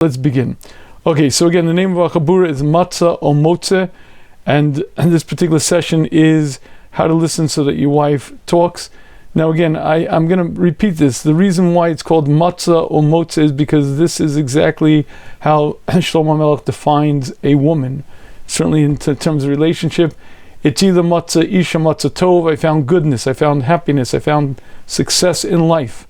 Let's begin. Okay, so again, the name of our chabura is Matzah or Motze, and this particular session is how to listen so that your wife talks. Now again, I'm going to repeat this. The reason why it's called Matzah or Motze is because this is exactly how Shlomo Melech defines a woman. Certainly in terms of relationship, it's either Matzah Isha, Matzah Tov, I found goodness, I found happiness, I found success in life.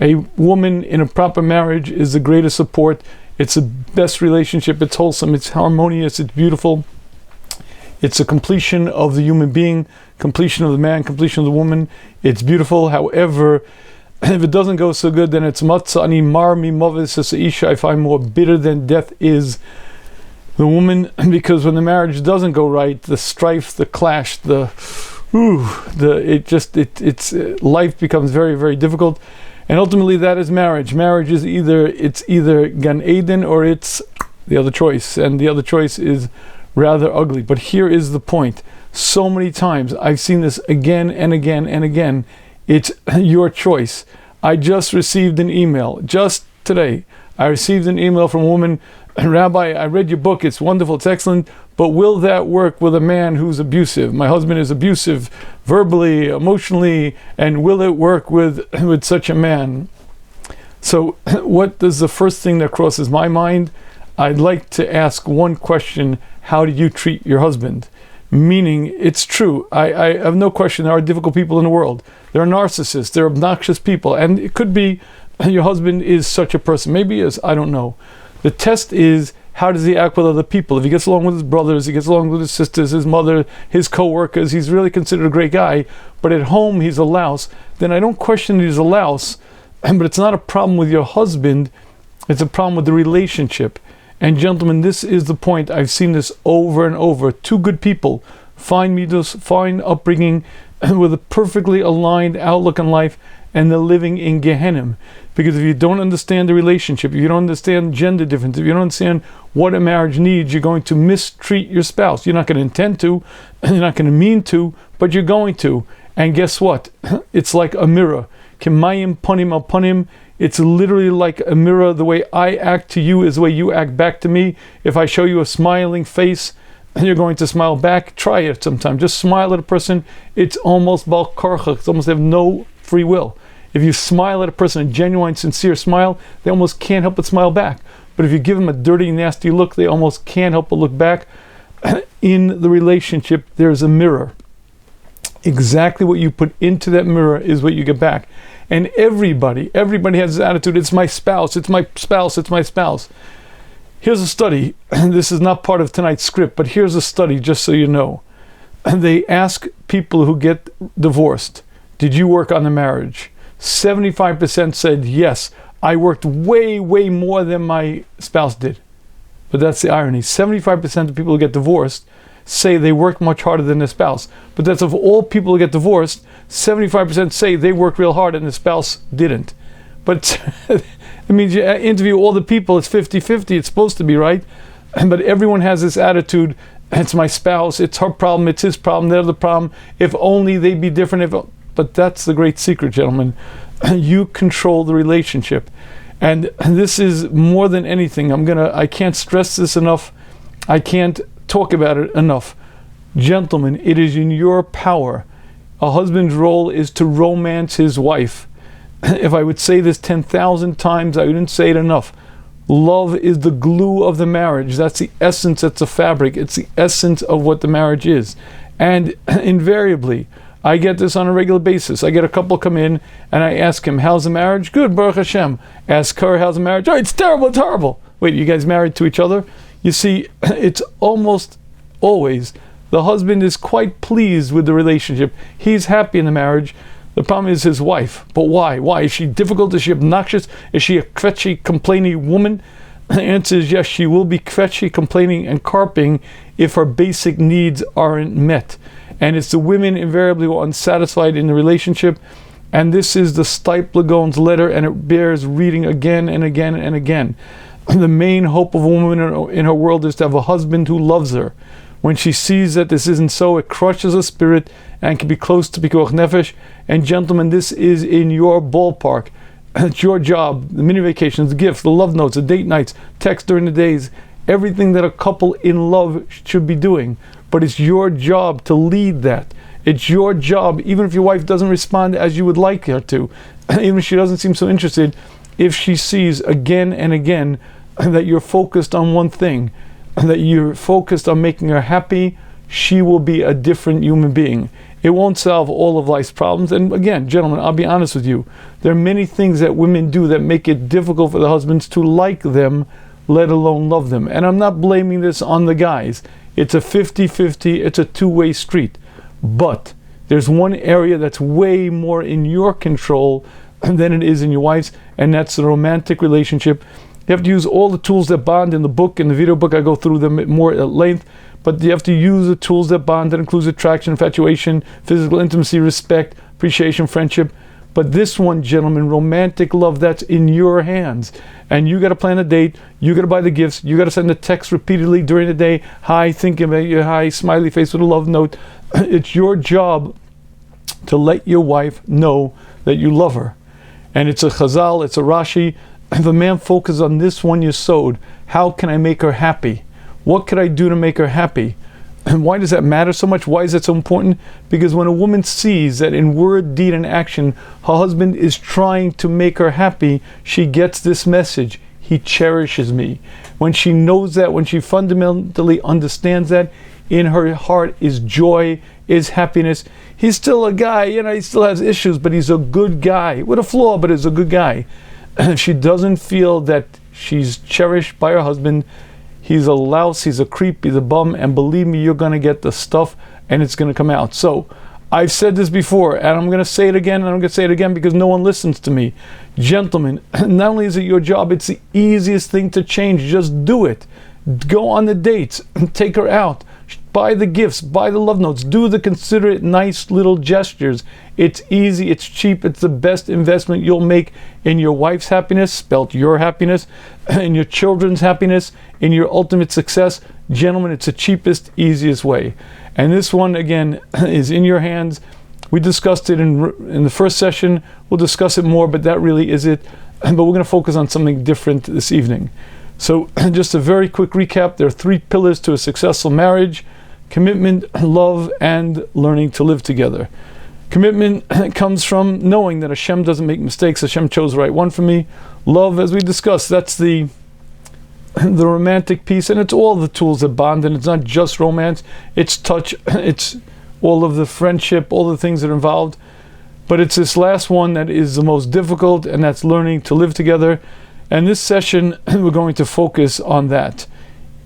A woman in a proper marriage is the greatest support. It's the best relationship. It's wholesome. It's harmonious. It's beautiful. It's a completion of the human being, completion of the man, completion of the woman. It's beautiful. However, if it doesn't go so good, then it's matzah ani mar mi moves isha. I find more bitter than death is the woman, because when the marriage doesn't go right, the strife, the clash, life becomes very, very difficult. And ultimately, that is marriage. Marriage is either Gan Eden or it's the other choice. And the other choice is rather ugly. But here is the point. So many times, I've seen this again and again and again. It's your choice. I just received an email. Just today, I received an email from a woman. Rabbi, I read your book. It's wonderful. It's excellent. But will that work with a man who's abusive? My husband is abusive verbally, emotionally, and will it work with such a man? So what is the first thing that crosses my mind? I'd like to ask one question. How do you treat your husband? Meaning, it's true. I have no question there are difficult people in the world. There are narcissists. There are obnoxious people. And it could be your husband is such a person. Maybe he is. I don't know. The test is, how does he act with other people? If he gets along with his brothers, he gets along with his sisters, his mother, his co-workers, he's really considered a great guy, but at home he's a louse, then I don't question that he's a louse, but it's not a problem with your husband, it's a problem with the relationship. And gentlemen, this is the point. I've seen this over and over. Two good people, fine midos, fine upbringing, with a perfectly aligned outlook on life, and they're living in Gehenna. Because if you don't understand the relationship, if you don't understand gender difference, if you don't understand what a marriage needs, you're going to mistreat your spouse. You're not going to intend to, you're not going to mean to, but you're going to. And guess what? It's like a mirror. Kemayim panim al panim. It's literally like a mirror. The way I act to you is the way you act back to me. If I show you a smiling face, you're going to smile back. Try it sometime. Just smile at a person. It's almost bal karcha. It's almost have no free will. If you smile at a person, a genuine, sincere smile, they almost can't help but smile back. But if you give them a dirty, nasty look, they almost can't help but look back. In the relationship, there's a mirror. Exactly what you put into that mirror is what you get back. And everybody has this attitude, it's my spouse, it's my spouse, it's my spouse. Here's a study. This is not part of tonight's script, but here's a study, just so you know. They ask people who get divorced, did you work on the marriage? 75% said, yes, I worked way, way more than my spouse did. But that's the irony. 75% of people who get divorced say they worked much harder than their spouse. But that's of all people who get divorced, 75% say they worked real hard and the spouse didn't. But it means you interview all the people, it's 50-50, it's supposed to be, right? But everyone has this attitude, it's my spouse, it's her problem, it's his problem, they're the problem. If only they'd be different. But that's the great secret, gentlemen. You control the relationship. And this is more than anything. I can't stress this enough. I can't talk about it enough. Gentlemen, it is in your power. A husband's role is to romance his wife. If I would say this 10,000 times, I wouldn't say it enough. Love is the glue of the marriage. That's the essence, that's the fabric. It's the essence of what the marriage is. And invariably, I get this on a regular basis. I get a couple come in and I ask him, how's the marriage? Good, Baruch Hashem. Ask her, how's the marriage? Oh, it's terrible, it's horrible. Wait, you guys married to each other? You see, it's almost always the husband is quite pleased with the relationship. He's happy in the marriage. The problem is his wife. But why? Why? Is she difficult? Is she obnoxious? Is she a kvetchy, complaining woman? The answer is yes, she will be kvetchy, complaining, and carping if her basic needs aren't met. And it's the women invariably who are unsatisfied in the relationship. And this is the Stipe-Lagon's letter, and it bears reading again and again and again. The main hope of a woman in her world is to have a husband who loves her. When she sees that this isn't so, it crushes her spirit and can be close to Pikuach Nefesh. And gentlemen, this is in your ballpark. It's your job. The mini vacations, the gifts, the love notes, the date nights, text during the days, everything that a couple in love should be doing. But it's your job to lead that. It's your job, even if your wife doesn't respond as you would like her to, even if she doesn't seem so interested, if she sees again and again that you're focused on one thing, that you're focused on making her happy, she will be a different human being. It won't solve all of life's problems. And again, gentlemen, I'll be honest with you. There are many things that women do that make it difficult for the husbands to like them, let alone love them. And I'm not blaming this on the guys. It's a 50-50, it's a two-way street. But there's one area that's way more in your control than it is in your wife's, and that's the romantic relationship. You have to use all the tools that bond in the book. In the video book, I go through them more at length. But you have to use the tools that bond. That includes attraction, infatuation, physical intimacy, respect, appreciation, friendship. But this one, gentlemen, romantic love, that's in your hands. And you got to plan a date. You got to buy the gifts. You got to send a text repeatedly during the day. Hi, thinking about you. Hi, smiley face with a love note. It's your job to let your wife know that you love her. And it's a Chazal, it's a Rashi. If a man focuses on this one yesod, how can I make her happy? What could I do to make her happy? And why does that matter so much? Why is that so important? Because when a woman sees that in word, deed, and action, her husband is trying to make her happy, she gets this message: he cherishes me. When she knows that, when she fundamentally understands that, in her heart is joy, is happiness. He's still a guy, he still has issues, but he's a good guy. With a flaw, but he's a good guy. She doesn't feel that she's cherished by her husband. He's a louse, he's a creep, he's a bum, and believe me, you're going to get the stuff, and it's going to come out. So, I've said this before, and I'm going to say it again, and I'm going to say it again because no one listens to me. Gentlemen, not only is it your job, it's the easiest thing to change. Just do it. Go on the dates, take her out, buy the gifts, buy the love notes, do the considerate, nice little gestures. It's easy, it's cheap, it's the best investment you'll make in your wife's happiness, spelt your happiness, in your children's happiness, in your ultimate success. Gentlemen, it's the cheapest, easiest way. And this one, again, is in your hands. We discussed it in the first session. We'll discuss it more, but that really is it. But we're going to focus on something different this evening. So just a very quick recap. There are 3 pillars to a successful marriage: commitment, love, and learning to live together. Commitment comes from knowing that Hashem doesn't make mistakes. Hashem chose the right one for me. Love, as we discussed, that's the romantic piece, and it's all the tools that bond, and it's not just romance. It's touch, it's all of the friendship, all the things that are involved. But it's this last one that is the most difficult, and that's learning to live together. And this session, we're going to focus on that.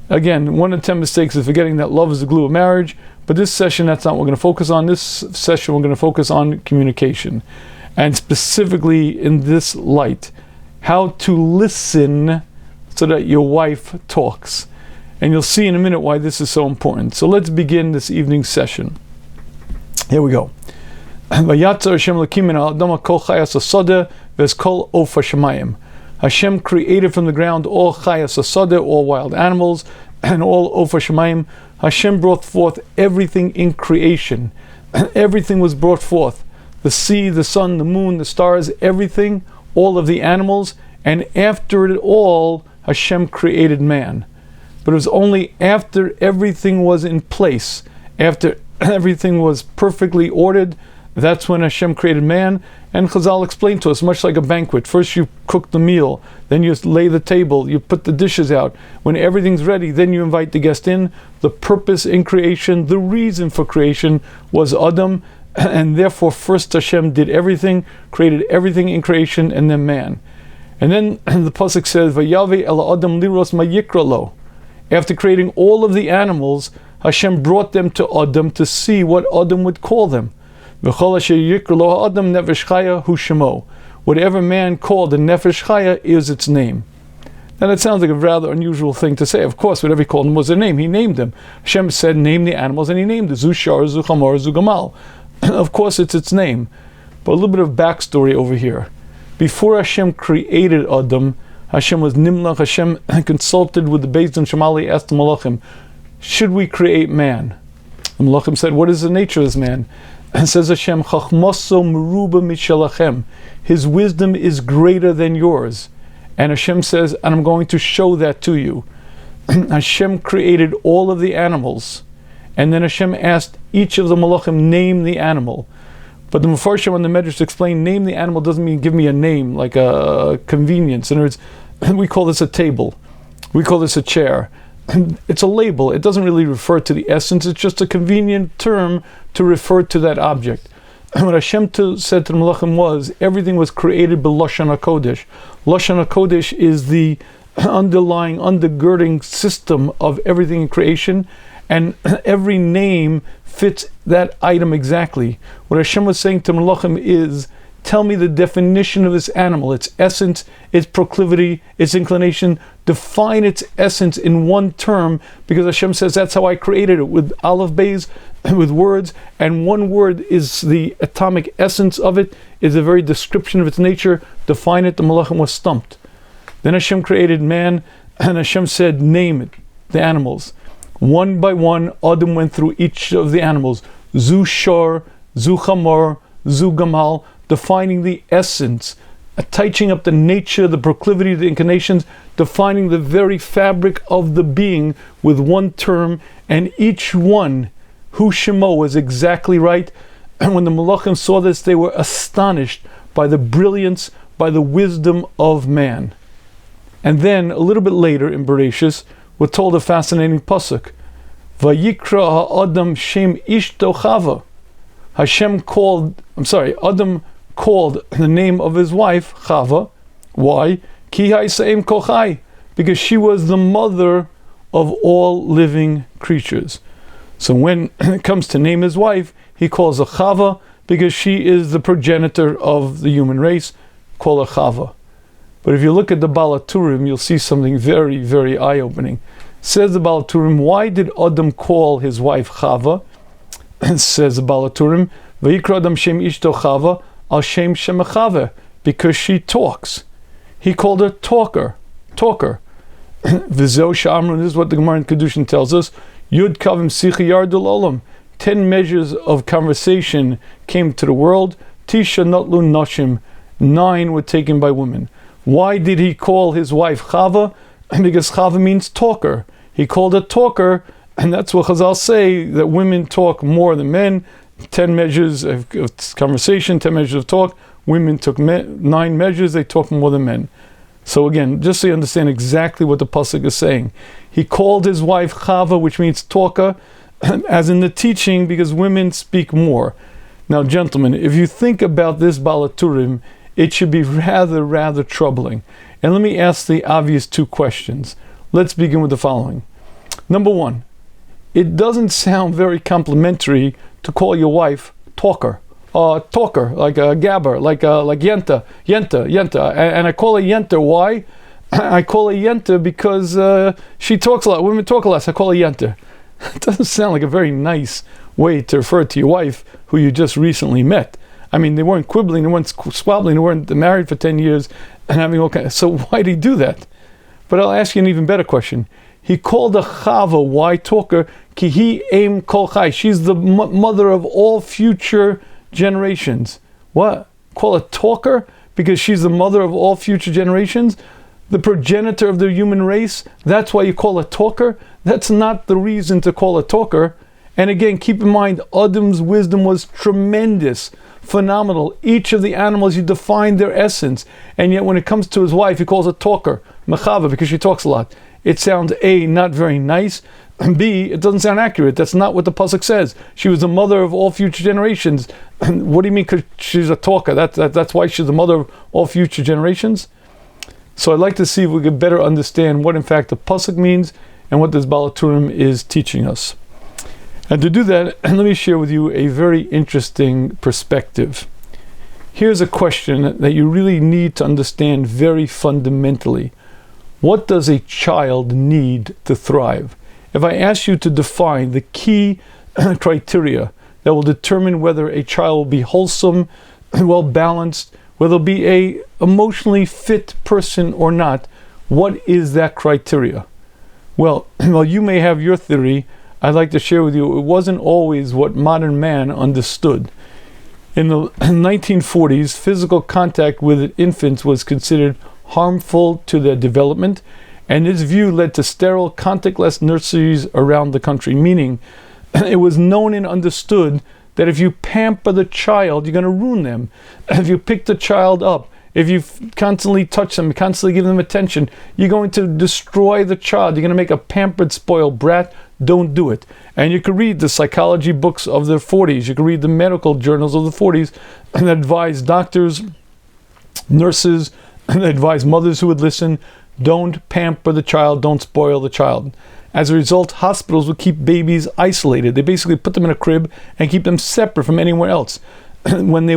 Again, one of the 10 mistakes is forgetting that love is the glue of marriage. But this session, that's not what we're going to focus on. This session, we're going to focus on communication. And specifically in this light, how to listen so that your wife talks. And you'll see in a minute why this is so important. So let's begin this evening's session. Here we go. Hashem created from the ground all chayas asada, all wild animals, and all ofa shemayim. Hashem brought forth everything in creation. Everything was brought forth. The sea, the sun, the moon, the stars, everything, all of the animals. And after it all, Hashem created man. But it was only after everything was in place, after everything was perfectly ordered, that's when Hashem created man. And Chazal explained to us, much like a banquet. First you cook the meal, then you lay the table, you put the dishes out. When everything's ready, then you invite the guest in. The purpose in creation, the reason for creation was Adam, and therefore first Hashem did everything, created everything in creation, and then man. And then the pasuk says, "Vayave el Adam liros mayikra lo." After creating all of the animals, Hashem brought them to Adam to see what Adam would call them. Whatever man called the nefesh chaya is its name. Now that sounds like a rather unusual thing to say. Of course, whatever he called them was their name. He named them. Hashem said, name the animals, and he named it. Zushar, Zuchamor, Zugamal. Of course, it's its name. But a little bit of backstory over here. Before Hashem created Adam, Hashem was Nimlach. Hashem consulted with the Benzion Shafier, asked the Malachim, should we create man? The Malachim said, what is the nature of this man? And says Hashem, Chachmaso meruba mishalachem. His wisdom is greater than yours. And Hashem says, and I'm going to show that to you. Hashem created all of the animals, and then Hashem asked each of the malachim, name the animal. But the Mefarshim on the Medrash explain, name the animal doesn't mean give me a name, like a convenience. In other words, we call this a table, we call this a chair. It's a label. It doesn't really refer to the essence. It's just a convenient term to refer to that object. And what Hashem said to the malachim was, everything was created by Lashon HaKodesh. Lashon HaKodesh is the undergirding system of everything in creation, and every name fits that item exactly. What Hashem was saying to Malachim is, tell me the definition of this animal, its essence, its proclivity, its inclination. Define its essence in one term, because Hashem says that's how I created it, with aleph bays, with words, and one word is the atomic essence of it, is the very description of its nature. Define it. The Malachim was stumped. Then Hashem created man, and Hashem said, name it, the animals. One by one, Adam went through each of the animals. Zu shor, zu chamor, zu gamal, defining the essence, touching up the nature, the proclivity, the inclinations, defining the very fabric of the being with one term, and each one, Hu Shemo, was exactly right. And when the Malachim saw this, they were astonished by the brilliance, by the wisdom of man. And then, a little bit later in Bereshis, we're told a fascinating pasuk. Vayikra ha'adam shem ishto Chava. Adam called the name of his wife Chava. Why? Ki ha'isa'im kochai. Because she was the mother of all living creatures. So when it comes to name his wife, he calls her Chava, because she is the progenitor of the human race. Call her Chava. But if you look at the Baal HaTurim, you'll see something very, very eye-opening. Says the Baal HaTurim, why did Adam call his wife Chava? Says the Baal HaTurim, Vayikra Adam Shem Ishto Chava, Al Shem Shemachave, because she talks. He called her talker. V'zeo Sha'amru, this is what the Gemara in Kedushin tells us, Yud Kavim Sicha Yardul Olam, 10 measures of conversation came to the world, Tisha Notlu Noshim, 9 were taken by women. Why did he call his wife Chava? Because Chava means talker. He called her talker, and that's what Chazal say, that women talk more than men. 10 measures of conversation, 10 measures of talk. Women took 9 measures, they talk more than men. So again, just so you understand exactly what the pasuk is saying. He called his wife Chava, which means talker, as in the teaching, because women speak more. Now, gentlemen, if you think about this Baal HaTurim, it should be rather troubling. And let me ask the obvious 2 questions. Let's begin with the following. Number 1, it doesn't sound very complimentary to call your wife talker, like a gabber, like yenta. And I call her yenta. Why? I call her yenta because she talks a lot. Women talk a lot, so I call her yenta. It doesn't sound like a very nice way to refer to your wife who you just recently met. I mean, they weren't quibbling, they weren't squabbling, they weren't married for 10 years and having all kinds. So why did he do that? But I'll ask you an even better question. He called her Chava, why talker? Ki hi aim kol chai. She's the mother of all future generations. What? Call her talker? Because she's the mother of all future generations? The progenitor of the human race? That's why you call her talker? That's not the reason to call her talker. And again, keep in mind, Adam's wisdom was tremendous, phenomenal. Each of the animals, you define their essence. And yet when it comes to his wife, he calls her talker, mechava, because she talks a lot. It sounds A, not very nice, and B, it doesn't sound accurate. That's not what the pasuk says. She was the mother of all future generations. What do you mean because she's a talker? That's why she's the mother of all future generations? So I'd like to see if we could better understand what in fact the pasuk means and what this Baal HaTurim is teaching us. And to do that, let me share with you a very interesting perspective. Here's a question that you really need to understand very fundamentally. What does a child need to thrive? If I ask you to define the key criteria that will determine whether a child will be wholesome, well balanced, whether they'll be a emotionally fit person or not, what is that criteria? Well, while you may have your theory, I'd like to share with you, it wasn't always what modern man understood. In the 1940s, physical contact with infants was considered harmful to their development, and this view led to sterile, contactless nurseries around the country, meaning it was known and understood that if you pamper the child, you're going to ruin them. If you pick the child up, if you constantly touch them, constantly give them attention, you're going to destroy the child. You're going to make a pampered, spoiled brat. Don't do it. And you can read the psychology books of the 40s. You can read the medical journals of the 40s that advise doctors, nurses, and advise mothers who would listen, don't pamper the child, don't spoil the child. As a result, hospitals would keep babies isolated. They basically put them in a crib and keep them separate from anyone else. When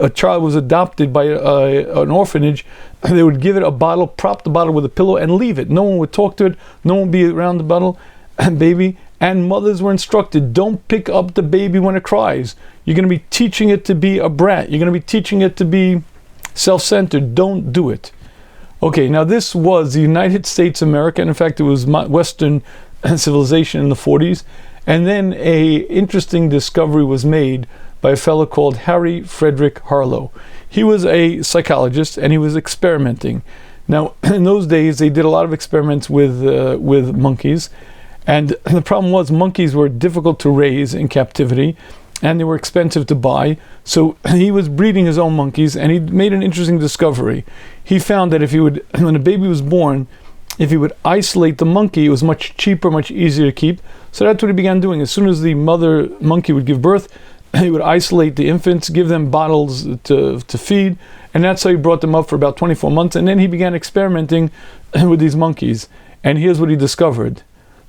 a child was adopted by an orphanage, they would give it a bottle, prop the bottle with a pillow, and leave it. No one would talk to it. No one would be around the bottle, baby. And mothers were instructed, don't pick up the baby when it cries. You're going to be teaching it to be a brat. You're going to be teaching it to be self-centered. Don't do it. Okay, now this was the United States of America, and in fact it was Western civilization in the 40s. And then a interesting discovery was made by a fellow called Harry Frederick Harlow. He was a psychologist and he was experimenting. Now, in those days, they did a lot of experiments with monkeys, and the problem was monkeys were difficult to raise in captivity, and they were expensive to buy. So he was breeding his own monkeys, and he made an interesting discovery. He found that when a baby was born, if he would isolate the monkey, it was much cheaper, much easier to keep. So that's what he began doing. As soon as the mother monkey would give birth, he would isolate the infants, give them bottles to feed, and that's how he brought them up for about 24 months. And then he began experimenting with these monkeys. And here's what he discovered.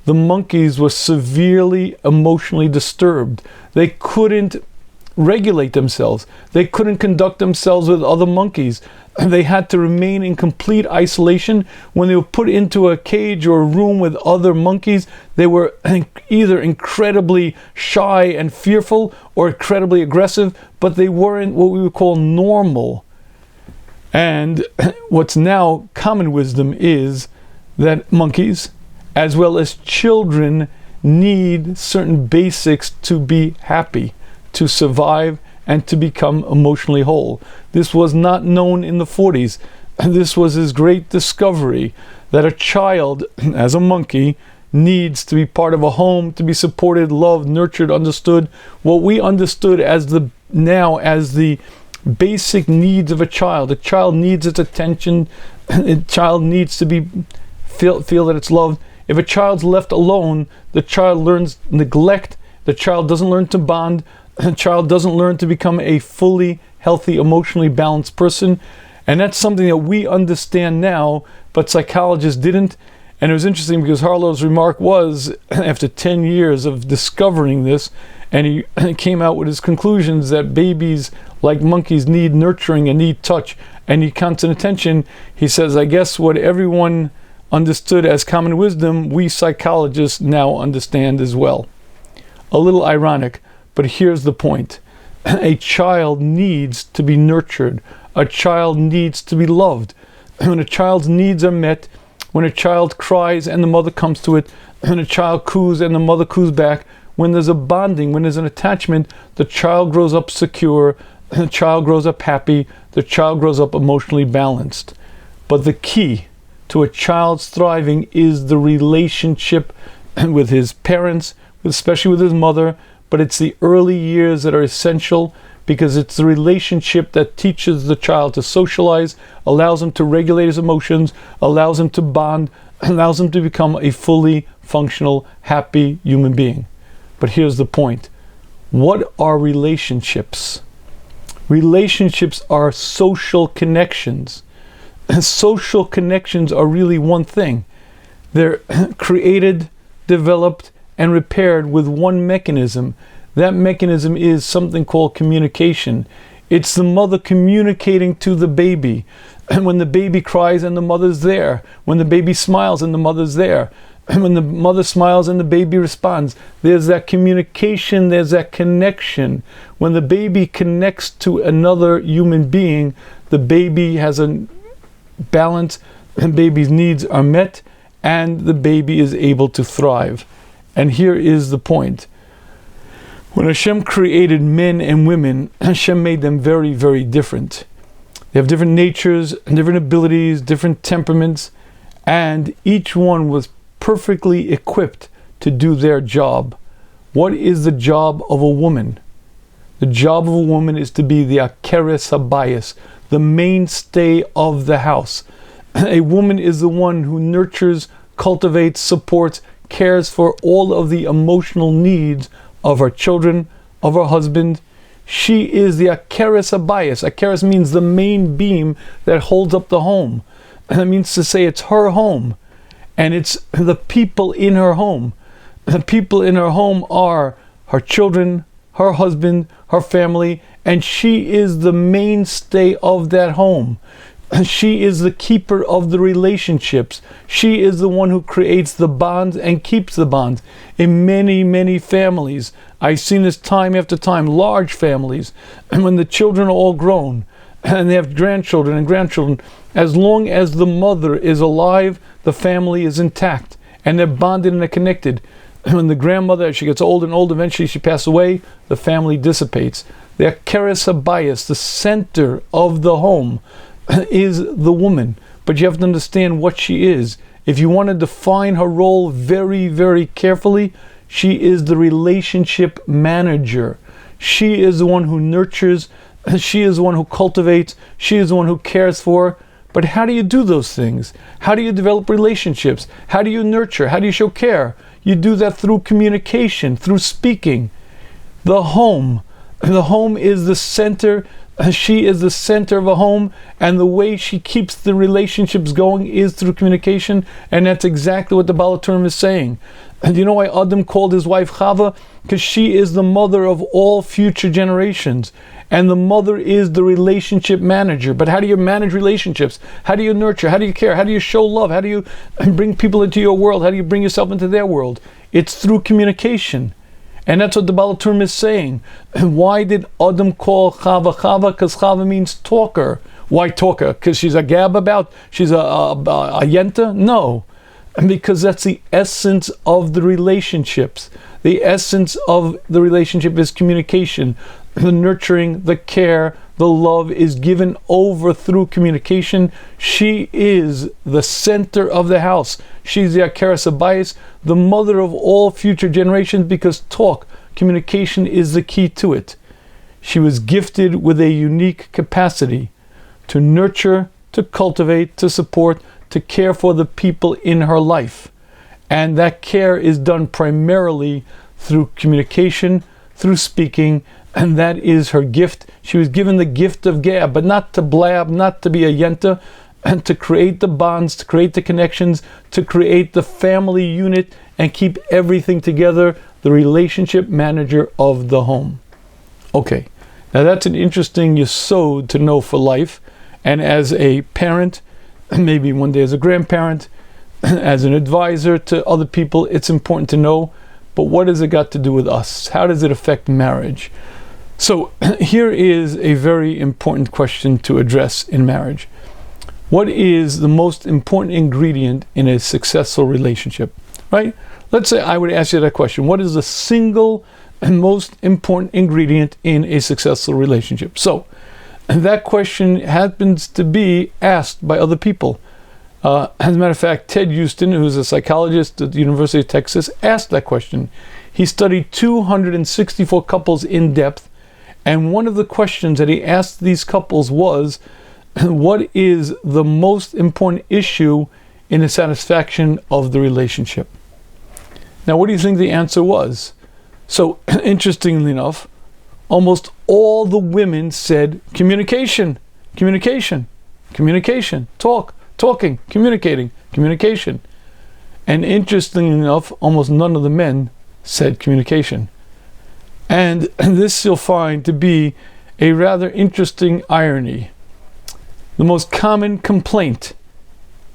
The monkeys were severely emotionally disturbed. They couldn't regulate themselves. They couldn't conduct themselves with other monkeys. They had to remain in complete isolation. When they were put into a cage or a room with other monkeys, they were either incredibly shy and fearful or incredibly aggressive, but they weren't what we would call normal. And what's now common wisdom is that monkeys, as well as children, need certain basics to be happy, to survive, and to become emotionally whole. This was not known in the 40s. This was his great discovery, that a child, as a monkey, needs to be part of a home, to be supported, loved, nurtured, understood. What we understood as the basic needs of a child. A child needs its attention. A child needs to feel that it's loved. If a child's left alone, the child learns neglect. The child doesn't learn to bond. The child doesn't learn to become a fully healthy, emotionally balanced person. And that's something that we understand now, but psychologists didn't. And it was interesting because Harlow's remark was, after 10 years of discovering this, and he came out with his conclusions that babies, like monkeys, need nurturing and need touch and need constant attention. He says, I guess what everyone understood as common wisdom, we psychologists now understand as well. A little ironic, but here's the point. A child needs to be nurtured. A child needs to be loved. When a child's needs are met, when a child cries and the mother comes to it, when a child coos and the mother coos back, when there's a bonding, when there's an attachment, the child grows up secure, the child grows up happy, the child grows up emotionally balanced. But the key to a child's thriving is the relationship with his parents, especially with his mother, but it's the early years that are essential, because it's the relationship that teaches the child to socialize, allows him to regulate his emotions, allows him to bond, allows him to become a fully functional, happy human being. But here's the point. What are relationships? Relationships are social connections. Social connections are really one thing. They're created, developed, and repaired with one mechanism. That mechanism is something called communication. It's the mother communicating to the baby. And when the baby cries and the mother's there. When the baby smiles and the mother's there. And when the mother smiles and the baby responds. There's that communication, there's that connection. When the baby connects to another human being, the baby has a balance, and baby's needs are met, and the baby is able to thrive. And here is the point. When Hashem created men and women, Hashem made them very, very different. They have different natures, different abilities, different temperaments, and each one was perfectly equipped to do their job. What is the job of a woman? The job of a woman is to be the akeres habayis, the mainstay of the house. A woman is the one who nurtures, cultivates, supports, cares for all of the emotional needs of her children, of her husband. She is the akeres habayis. Akeres means the main beam that holds up the home. That means to say it's her home, and it's the people in her home. The people in her home are her children, her husband, her family, and she is the mainstay of that home. She is the keeper of the relationships. She is the one who creates the bonds and keeps the bonds. In many, many families, I've seen this time after time, large families, and when the children are all grown, and they have grandchildren and grandchildren, as long as the mother is alive, the family is intact, and they're bonded and they're connected. When the grandmother, as she gets old and old, eventually she passes away, the family dissipates. The akeres habayis, the center of the home, is the woman. But you have to understand what she is. If you want to define her role very, very carefully, she is the relationship manager. She is the one who nurtures. She is the one who cultivates. She is the one who cares for. But how do you do those things? How do you develop relationships? How do you nurture? How do you show care? You do that through communication, through speaking. The home is the center. She is the center of a home, and the way she keeps the relationships going is through communication, and that's exactly what the Baal HaTurim is saying. And you know why Adam called his wife Chava? Because she is the mother of all future generations, and the mother is the relationship manager. But how do you manage relationships? How do you nurture? How do you care? How do you show love? How do you bring people into your world? How do you bring yourself into their world? It's through communication. And that's what the Baal HaTurim is saying. Why did Adam call Chava Chava? Because Chava means talker. Why talker? Because she's a gab about? She's a yenta? No. Because that's the essence of the relationships. The essence of the relationship is communication. The nurturing, the care, the love is given over through communication. She is the center of the house. She's the akeres habayis, the mother of all future generations, because communication is the key to it. She was gifted with a unique capacity to nurture, to cultivate, to support, to care for the people in her life. And that care is done primarily through communication, through speaking, and that is her gift. She was given the gift of gab, but not to blab, not to be a yenta, and to create the bonds, to create the connections, to create the family unit and keep everything together, the relationship manager of the home. Okay, now that's an interesting yesod to know for life, and as a parent, maybe one day as a grandparent, as an advisor to other people, it's important to know. But what has it got to do with us? How does it affect marriage? So here is a very important question to address in marriage. What is the most important ingredient in a successful relationship? Right? Let's say I would ask you that question. What is the single and most important ingredient in a successful relationship? So that question happens to be asked by other people. As a matter of fact, Ted Houston, who's a psychologist at the University of Texas, asked that question. He studied 264 couples in depth, and one of the questions that he asked these couples was, what is the most important issue in the satisfaction of the relationship? Now, what do you think the answer was? So, interestingly enough, almost all the women said communication, communication, communication, talking, communicating, communication. And interestingly enough, almost none of the men said communication. And this you'll find to be a rather interesting irony. The most common complaint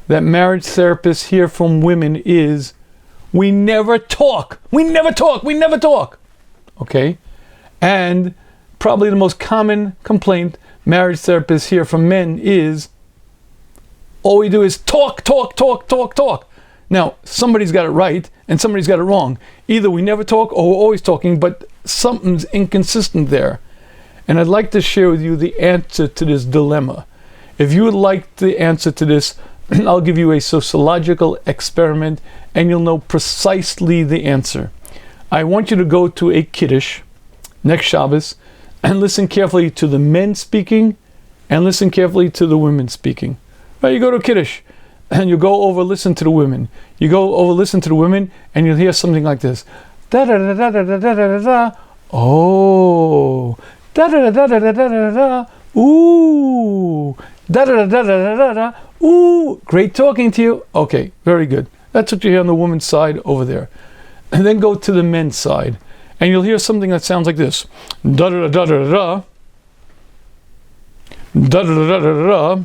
that marriage therapists hear from women is, we never talk, we never talk, we never talk. Okay? And probably the most common complaint marriage therapists hear from men is, all we do is talk, talk, talk, talk, talk. Now, somebody's got it right and somebody's got it wrong. Either we never talk or we're always talking, but something's inconsistent there. And I'd like to share with you the answer to this dilemma. If you would like the answer to this, I'll give you a sociological experiment and you'll know precisely the answer. I want you to go to a Kiddush next Shabbos and listen carefully to the men speaking and listen carefully to the women speaking. Right, you go to a Kiddush and you go over, listen to the women. You go over, listen to the women, and you'll hear something like this. Da da da da da da da da da. Oh. Da da da da da da da da. Ooh. Da da da da da da da. Ooh. Great talking to you. Okay, very good. That's what you hear on the woman's side over there. And then go to the men's side, and you'll hear something that sounds like this. Da da da da da da. Da da da da da da.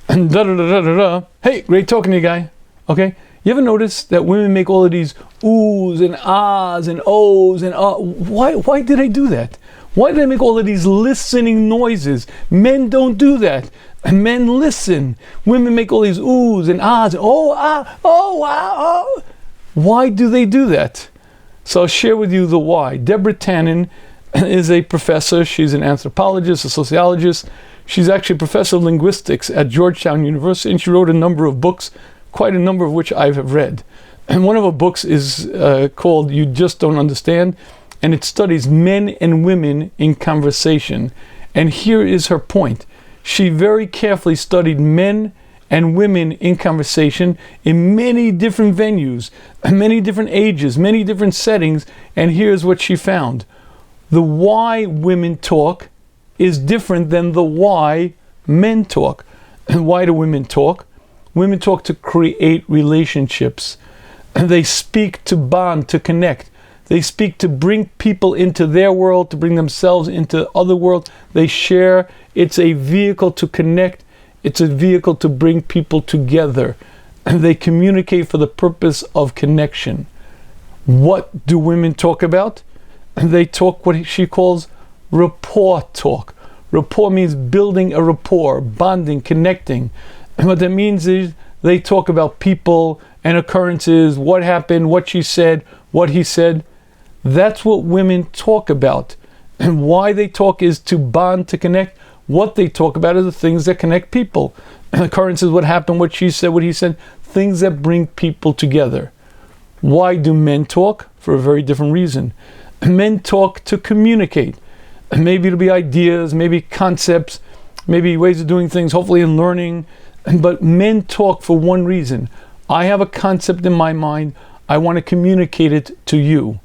And da da da da da da. Hey, great talking to you, guy. Okay? You ever notice that women make all of these oohs and ahs and ohs and why did they do that? Why do they make all of these listening noises? Men don't do that. Men listen. Women make all these oohs and ahs and oh, ah, oh, wow, oh. Why do they do that? So I'll share with you the why. Deborah Tannen is a professor. She's an anthropologist, a sociologist. She's actually a professor of linguistics at Georgetown University, and she wrote a number of books, quite a number of which I have read. And one of her books is called You Just Don't Understand, and it studies men and women in conversation. And here is her point. She very carefully studied men and women in conversation in many different venues, many different ages, many different settings, and here's what she found. The why women talk is different than the why men talk. And why do women talk? Women talk to create relationships. They speak to bond, to connect. They speak to bring people into their world, to bring themselves into other worlds. They share. It's a vehicle to connect. It's a vehicle to bring people together. And they communicate for the purpose of connection. What do women talk about? They talk what she calls rapport talk. Rapport means building a rapport, bonding, connecting. And what that means is they talk about people and occurrences, what happened, what she said, what he said. That's what women talk about. And why they talk is to bond, to connect. What they talk about are the things that connect people. Occurrences, what happened, what she said, what he said, things that bring people together. Why do men talk? For a very different reason. Men talk to communicate. Maybe it'll be ideas, maybe concepts, maybe ways of doing things, hopefully in learning. But men talk for one reason. I have a concept in my mind. I want to communicate it to you.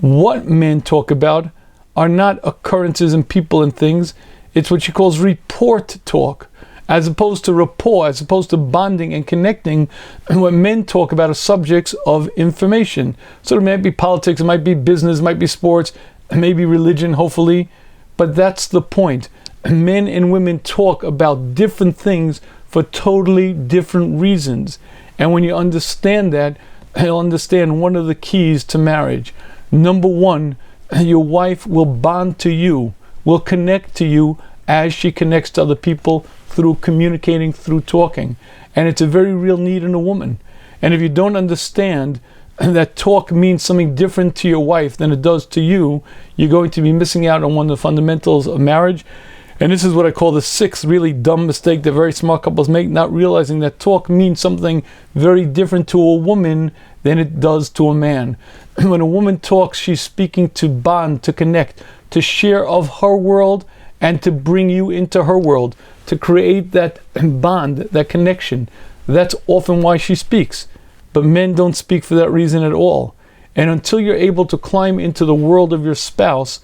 What men talk about are not occurrences and people and things. It's what she calls report talk, as opposed to rapport, as opposed to bonding and connecting. And what men talk about are subjects of information. So it might be politics, it might be business, it might be sports, maybe religion, hopefully. But that's the point. Men and women talk about different things for totally different reasons. And when you understand that, you'll understand one of the keys to marriage. Number one, your wife will bond to you, will connect to you as she connects to other people through communicating, through talking. And it's a very real need in a woman. And if you don't understand that talk means something different to your wife than it does to you, you're going to be missing out on one of the fundamentals of marriage. And this is what I call the sixth really dumb mistake that very smart couples make, not realizing that talk means something very different to a woman than it does to a man. When a woman talks, she's speaking to bond, to connect, to share of her world, and to bring you into her world, to create that bond, that connection. That's often why she speaks. But men don't speak for that reason at all. And until you're able to climb into the world of your spouse,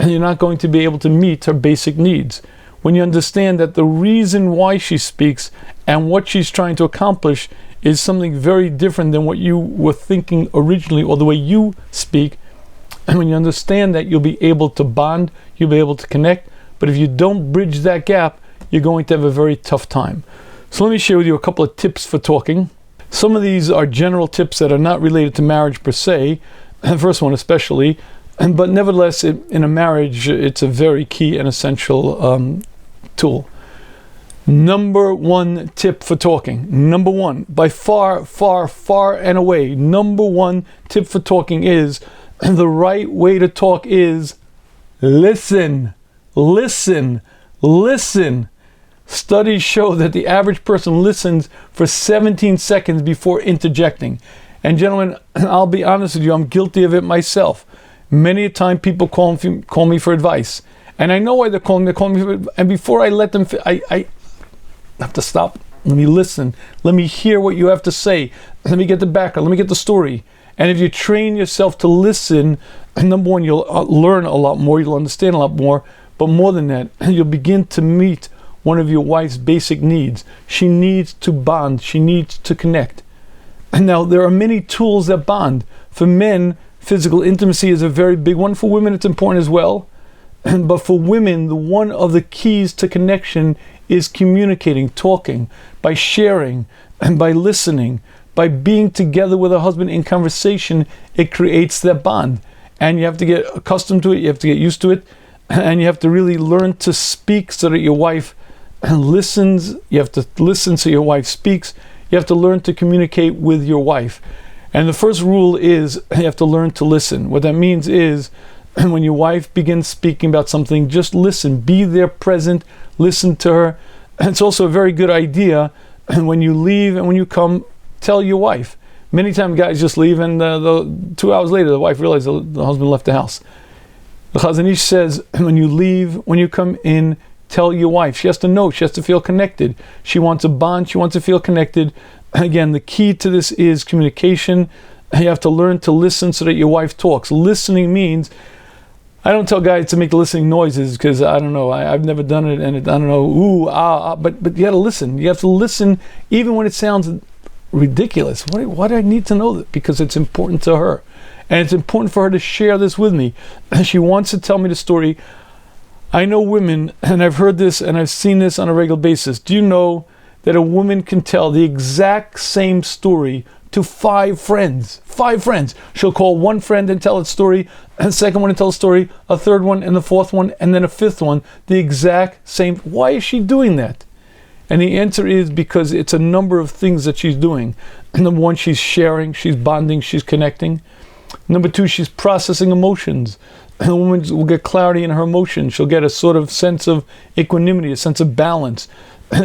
you're not going to be able to meet her basic needs. When you understand that the reason why she speaks and what she's trying to accomplish is something very different than what you were thinking originally or the way you speak, and when you understand that, you'll be able to bond, you'll be able to connect. But if you don't bridge that gap, you're going to have a very tough time. So let me share with you a couple of tips for talking. Some of these are general tips that are not related to marriage per se, the first one especially, but nevertheless, in a marriage, it's a very key and essential tool. Number one tip for talking. Number one, by far, far, far and away, number one tip for talking is the right way to talk is listen, listen, listen. Studies show that the average person listens for 17 seconds before interjecting. And gentlemen, I'll be honest with you, I'm guilty of it myself. Many a time people call me for advice. And I know why they're calling me for advice. And before I let them, I have to stop. Let me listen. Let me hear what you have to say. Let me get the background. Let me get the story. And if you train yourself to listen, number one, you'll learn a lot more. You'll understand a lot more. But more than that, you'll begin to meet one of your wife's basic needs. She needs to bond. She needs to connect. Now, there are many tools that bond. For men, physical intimacy is a very big one. For women, it's important as well. But for women, one of the keys to connection is communicating, talking, by sharing, and by listening, by being together with a husband in conversation. It creates that bond. And you have to get accustomed to it. You have to get used to it. And you have to really learn to speak so that your wife listens. You have to listen so your wife speaks. You have to learn to communicate with your wife. And the first rule is you have to learn to listen. What that means is when your wife begins speaking about something, just listen. Be there present. Listen to her. And it's also a very good idea when you leave and when you come, tell your wife. Many times guys just leave and 2 hours later the wife realizes the husband left the house. The Chazon Ish says when you leave, when you come in, tell your wife. She has to know. She has to feel connected. She wants a bond. She wants to feel connected. Again, the key to this is communication. You have to learn to listen so that your wife talks. Listening means, I don't tell guys to make listening noises because I don't know. I've never done it, and I don't know. Ooh, ah, but you got to listen. You have to listen even when it sounds ridiculous. Why do I need to know that? Because it's important to her. And it's important for her to share this with me. She wants to tell me the story. I know women, and I've heard this and I've seen this on a regular basis. Do you know that a woman can tell the exact same story to 5 friends? 5 friends. She'll call one friend and tell a story, a second one and tell a story, a third one and the fourth one, and then a fifth one. The exact same. Why is she doing that? And the answer is because it's a number of things that she's doing. Number one, she's sharing, she's bonding, she's connecting. Number 2, she's processing emotions. A woman will get clarity in her emotions. She'll get a sort of sense of equanimity, a sense of balance.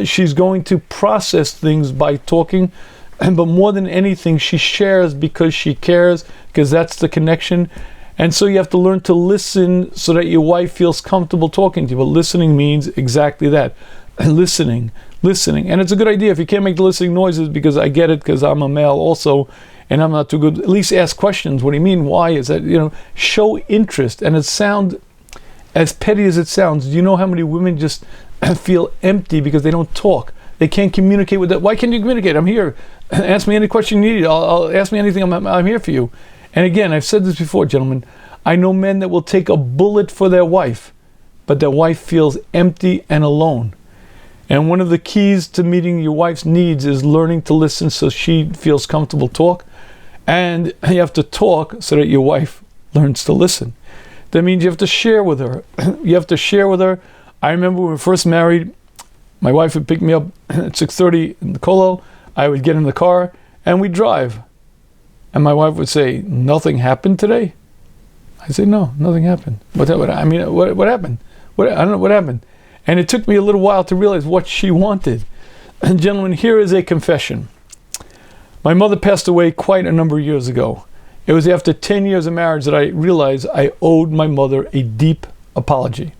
She's going to process things by talking. But more than anything, she shares because she cares, because that's the connection. And so you have to learn to listen so that your wife feels comfortable talking to you. But listening means exactly that. Listening. And it's a good idea if you can't make the listening noises, because I get it, because I'm a male also, and I'm not too good. At least ask questions. What do you mean? Why is that? Show interest. And it sounds, as petty as it sounds, do you know how many women just feel empty because they don't talk? They can't communicate with that. Why can't you communicate? I'm here. Ask me any question you need. I'll ask me anything. I'm here for you. And again, I've said this before, gentlemen. I know men that will take a bullet for their wife, but their wife feels empty and alone. And one of the keys to meeting your wife's needs is learning to listen so she feels comfortable talk. And you have to talk so that your wife learns to listen. That means you have to share with her. You have to share with her. I remember when we were first married, my wife would pick me up at 6:30 in the Kollel. I would get in the car and we'd drive. And my wife would say, "Nothing happened today?" I say, "No, nothing happened." What happened? I don't know what happened. And it took me a little while to realize what she wanted. And gentlemen, here is a confession. My mother passed away quite a number of years ago. It was after 10 years of marriage that I realized I owed my mother a deep apology.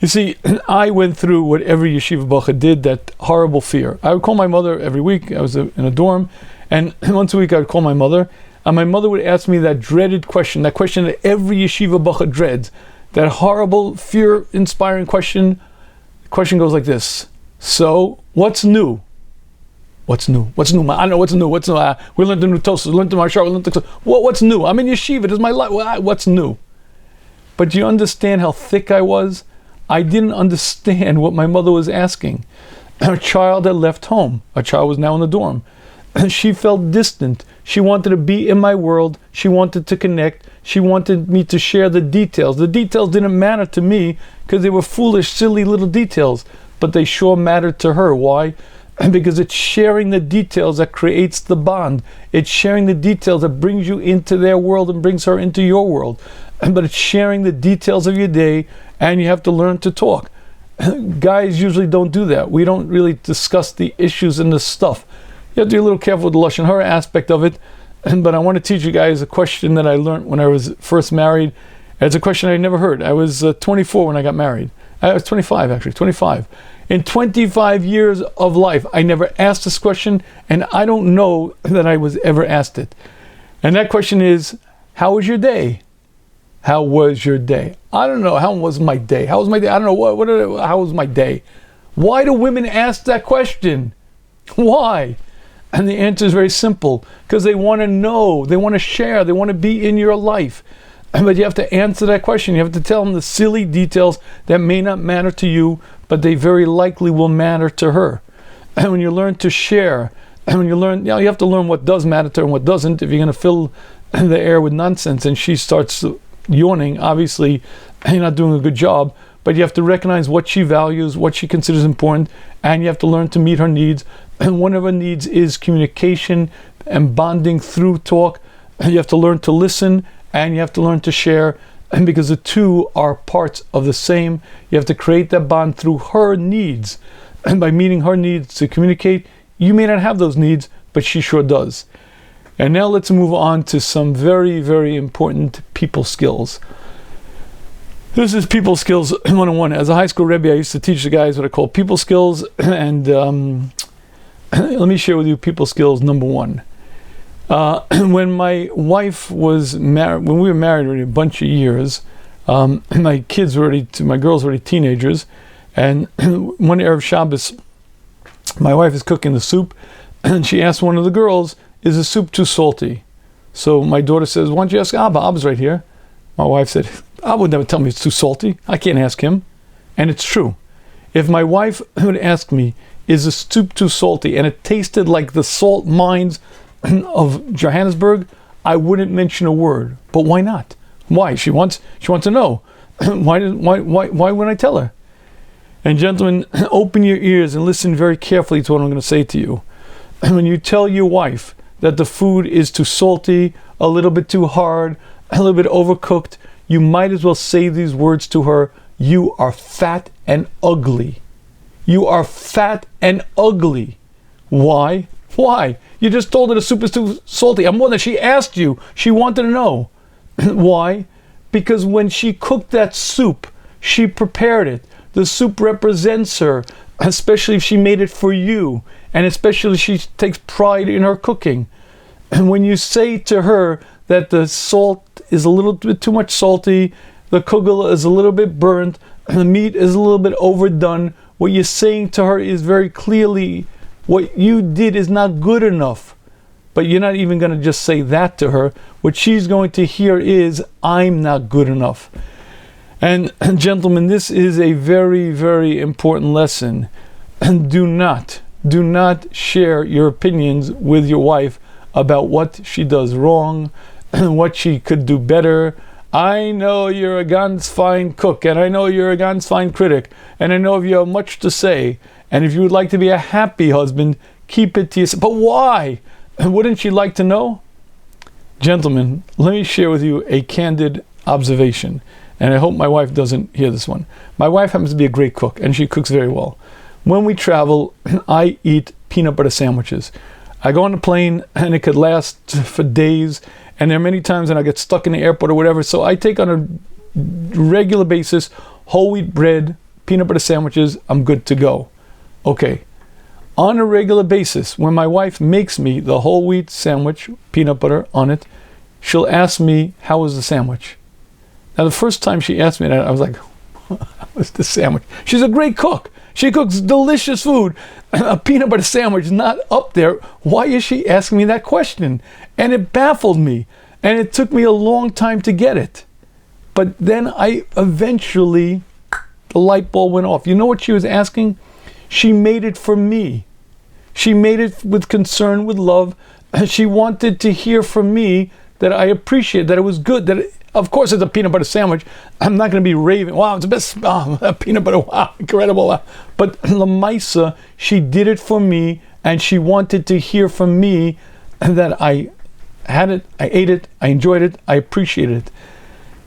You see, I went through what every yeshiva bacha did, that horrible fear. I would call my mother every week. I was in a dorm, and once a week I would call my mother, and my mother would ask me that dreaded question, that question that every yeshiva bacha dreads, that horrible, fear-inspiring question. The question goes like this: "So, what's new?" What's new? What's new? I know what's new. What's new? We learned the new Tosfos. We learned the Marshal. We learned the. What's new? I'm in yeshiva. This is my life. What's new? But do you understand how thick I was? I didn't understand what my mother was asking. Her child had left home. Her child was now in the dorm. She felt distant. She wanted to be in my world. She wanted to connect. She wanted me to share the details. The details didn't matter to me because they were foolish, silly little details. But they sure mattered to her. Why? because it's sharing the details that creates the bond. It's sharing the details that brings you into their world and brings her into your world. But it's sharing the details of your day, and you have to learn to talk. Guys usually don't do that. We don't really discuss the issues and the stuff. You have to be a little careful with the Lashon Hara aspect of it. But I want to teach you guys a question that I learned when I was first married. It's a question I never heard. I was 24 when I got married. I was 25 actually, 25. In 25 years of life, I never asked this question, and I don't know that I was ever asked it. And that question is, how was your day? How was your day? I don't know. How was my day? How was my day? I don't know. How was my day? Why do women ask that question? Why? And the answer is very simple. Because they want to know. They want to share. They want to be in your life. But you have to answer that question. You have to tell them the silly details that may not matter to you, but they very likely will matter to her. And when you learn to share, and when you learn, you have to learn what does matter to her and what doesn't. If you're going to fill the air with nonsense and she starts yawning, obviously you're not doing a good job. But you have to recognize what she values, what she considers important, and you have to learn to meet her needs. And one of her needs is communication and bonding through talk. You have to learn to listen, and you have to learn to share, and because the two are parts of the same. You have to create that bond through her needs, and by meeting her needs to communicate. You may not have those needs, but she sure does. And now let's move on to some very, very important people skills. This is people skills 101. As a high school Rebbe, I used to teach the guys what I call people skills, and let me share with you people skills number one. When my wife was married, when we were married already a bunch of years, my girls were already teenagers, and one Erev Shabbos, my wife is cooking the soup, and she asked one of the girls, "Is the soup too salty?" So my daughter says, "Why don't you ask Abba? Abba's right here." My wife said, "Abba would never tell me it's too salty. I can't ask him." And it's true. If my wife would ask me, "Is the soup too salty?" and it tasted like the salt mines of Johannesburg, I wouldn't mention a word. But why not? Why? She wants to know. Why wouldn't I tell her? And gentlemen, open your ears and listen very carefully to what I'm going to say to you. When you tell your wife that the food is too salty, a little bit too hard, a little bit overcooked, you might as well say these words to her: "You are fat and ugly. You are fat and ugly." Why? Why? You just told her the soup is too salty. I'm more than she asked you. She wanted to know. Why? Because when she cooked that soup, she prepared it. The soup represents her, especially if she made it for you, and especially if she takes pride in her cooking. And when you say to her that the salt is a little bit too much salty, the kugel is a little bit burnt, the meat is a little bit overdone, what you're saying to her is very clearly, what you did is not good enough. But you're not even going to just say that to her. What she's going to hear is, "I'm not good enough." And gentlemen, this is a very, very important lesson. And do not share your opinions with your wife about what she does wrong, what she could do better. I know you're a ganz fine cook, and I know you're a ganz fine critic, and I know you have much to say, and if you would like to be a happy husband, keep it to yourself. But why? Wouldn't she like to know? Gentlemen, let me share with you a candid observation, and I hope my wife doesn't hear this one. My wife happens to be a great cook, and she cooks very well. When we travel, I eat peanut butter sandwiches. I go on a plane, and it could last for days, and there are many times when I get stuck in the airport or whatever, so I take on a regular basis whole wheat bread, peanut butter sandwiches. I'm good to go. Okay. On a regular basis, when my wife makes me the whole wheat sandwich, peanut butter on it, she'll ask me, "How was the sandwich?" Now, the first time she asked me that, I was like, "How was the sandwich?" She's a great cook. She cooks delicious food. A peanut butter sandwich is not up there. Why is she asking me that question? And it baffled me. And it took me a long time to get it. But then I eventually, the light bulb went off. You know what she was asking? She made it for me. She made it with concern, with love. She wanted to hear from me that I appreciate, that it was good, that Of course, it's a peanut butter sandwich. I'm not going to be raving. Wow, it's the best peanut butter. Wow, incredible. Wow. But Lamaisa, she did it for me, and she wanted to hear from me that I had it, I ate it, I enjoyed it, I appreciated it.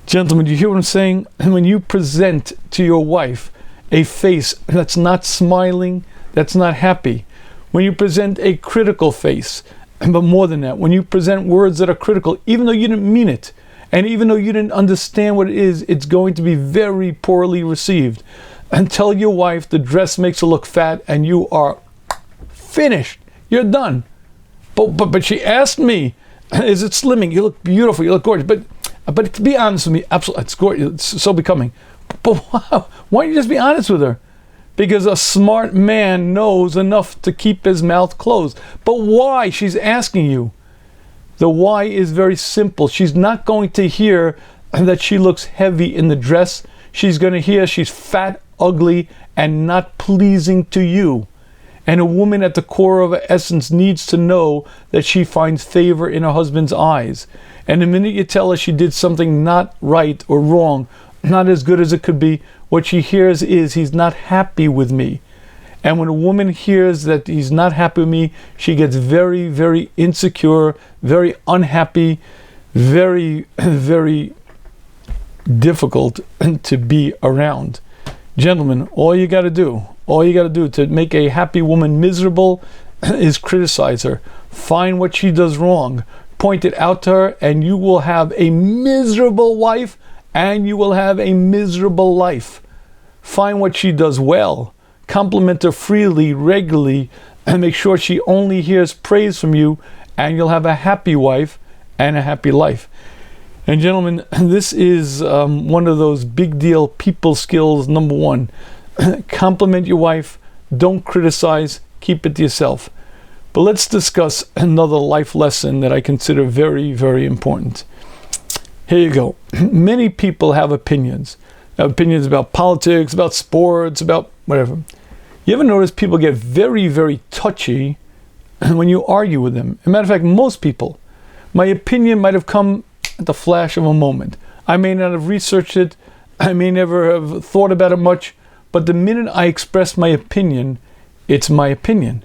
Gentlemen, do you hear what I'm saying? When you present to your wife a face that's not smiling, that's not happy, when you present a critical face, but more than that, when you present words that are critical, even though you didn't mean it, and even though you didn't understand what it is, it's going to be very poorly received. And tell your wife the dress makes her look fat and you are finished. You're done. But she asked me, is it slimming? You look beautiful, you look gorgeous. But to be honest with me, absolutely, it's gorgeous, it's so becoming. But why don't you just be honest with her? Because a smart man knows enough to keep his mouth closed. But why? She's asking you. The why is very simple. She's not going to hear that she looks heavy in the dress. She's going to hear she's fat, ugly, and not pleasing to you. And a woman at the core of her essence needs to know that she finds favor in her husband's eyes. And the minute you tell her she did something not right or wrong, not as good as it could be, what she hears is, he's not happy with me. And when a woman hears that he's not happy with me, she gets very, very insecure, very unhappy, very, very difficult to be around. Gentlemen, all you got to do to make a happy woman miserable is criticize her. Find what she does wrong, point it out to her, and you will have a miserable wife and you will have a miserable life. Find what she does well, compliment her freely, regularly, and make sure she only hears praise from you, and you'll have a happy wife and a happy life. And gentlemen, this is one of those big deal people skills, number one. Compliment your wife, don't criticize, keep it to yourself. But let's discuss another life lesson that I consider very, very important. Here you go. Many people have opinions. Opinions about politics, about sports, about whatever. You ever notice people get very, very touchy when you argue with them? As a matter of fact, most people, my opinion might have come at the flash of a moment. I may not have researched it. I may never have thought about it much. But the minute I express my opinion, it's my opinion.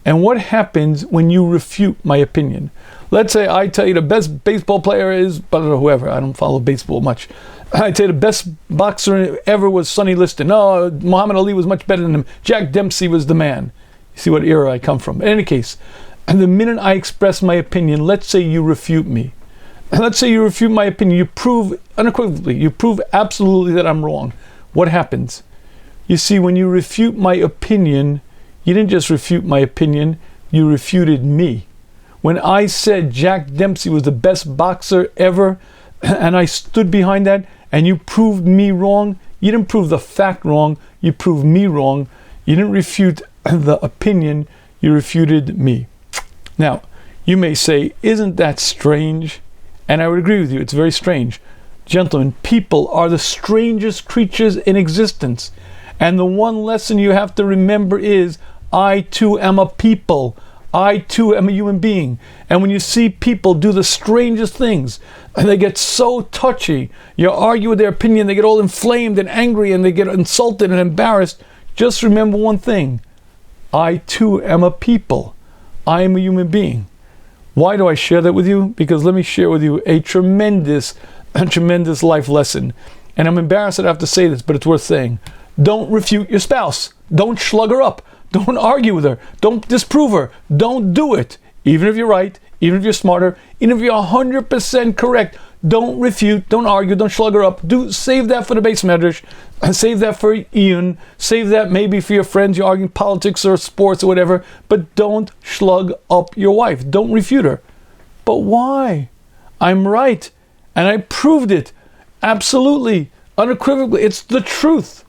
And what happens when you refute my opinion? Let's say I tell you the best baseball player is, but whoever, I don't follow baseball much. I tell you the best boxer ever was Sonny Liston. No, Muhammad Ali was much better than him. Jack Dempsey was the man. You see what era I come from. In any case, and the minute I express my opinion, let's say you refute me. Let's say you refute my opinion. You prove unequivocally, you prove absolutely that I'm wrong. What happens? You see, when you refute my opinion, you didn't just refute my opinion, you refuted me. When I said Jack Dempsey was the best boxer ever, and I stood behind that, and you proved me wrong, you didn't prove the fact wrong, you proved me wrong. You didn't refute the opinion, you refuted me. Now, you may say, isn't that strange? And I would agree with you, it's very strange. Gentlemen, people are the strangest creatures in existence. And the one lesson you have to remember is, I too am a people. I too am a human being. And when you see people do the strangest things, and they get so touchy, you argue with their opinion, they get all inflamed and angry, and they get insulted and embarrassed, just remember one thing. I too am a people. I am a human being. Why do I share that with you? Because let me share with you a tremendous life lesson. And I'm embarrassed that I have to say this, but it's worth saying. Don't refute your spouse. Don't slug her up. Don't argue with her. Don't disprove her. Don't do it. Even if you're right, even if you're smarter, even if you're 100% correct, don't refute, don't argue, don't slug her up. Save that for the base medrash. Save that for Ian. Save that maybe for your friends you're arguing politics or sports or whatever. But don't slug up your wife. Don't refute her. But why? I'm right. And I proved it. Absolutely. Unequivocally. It's the truth.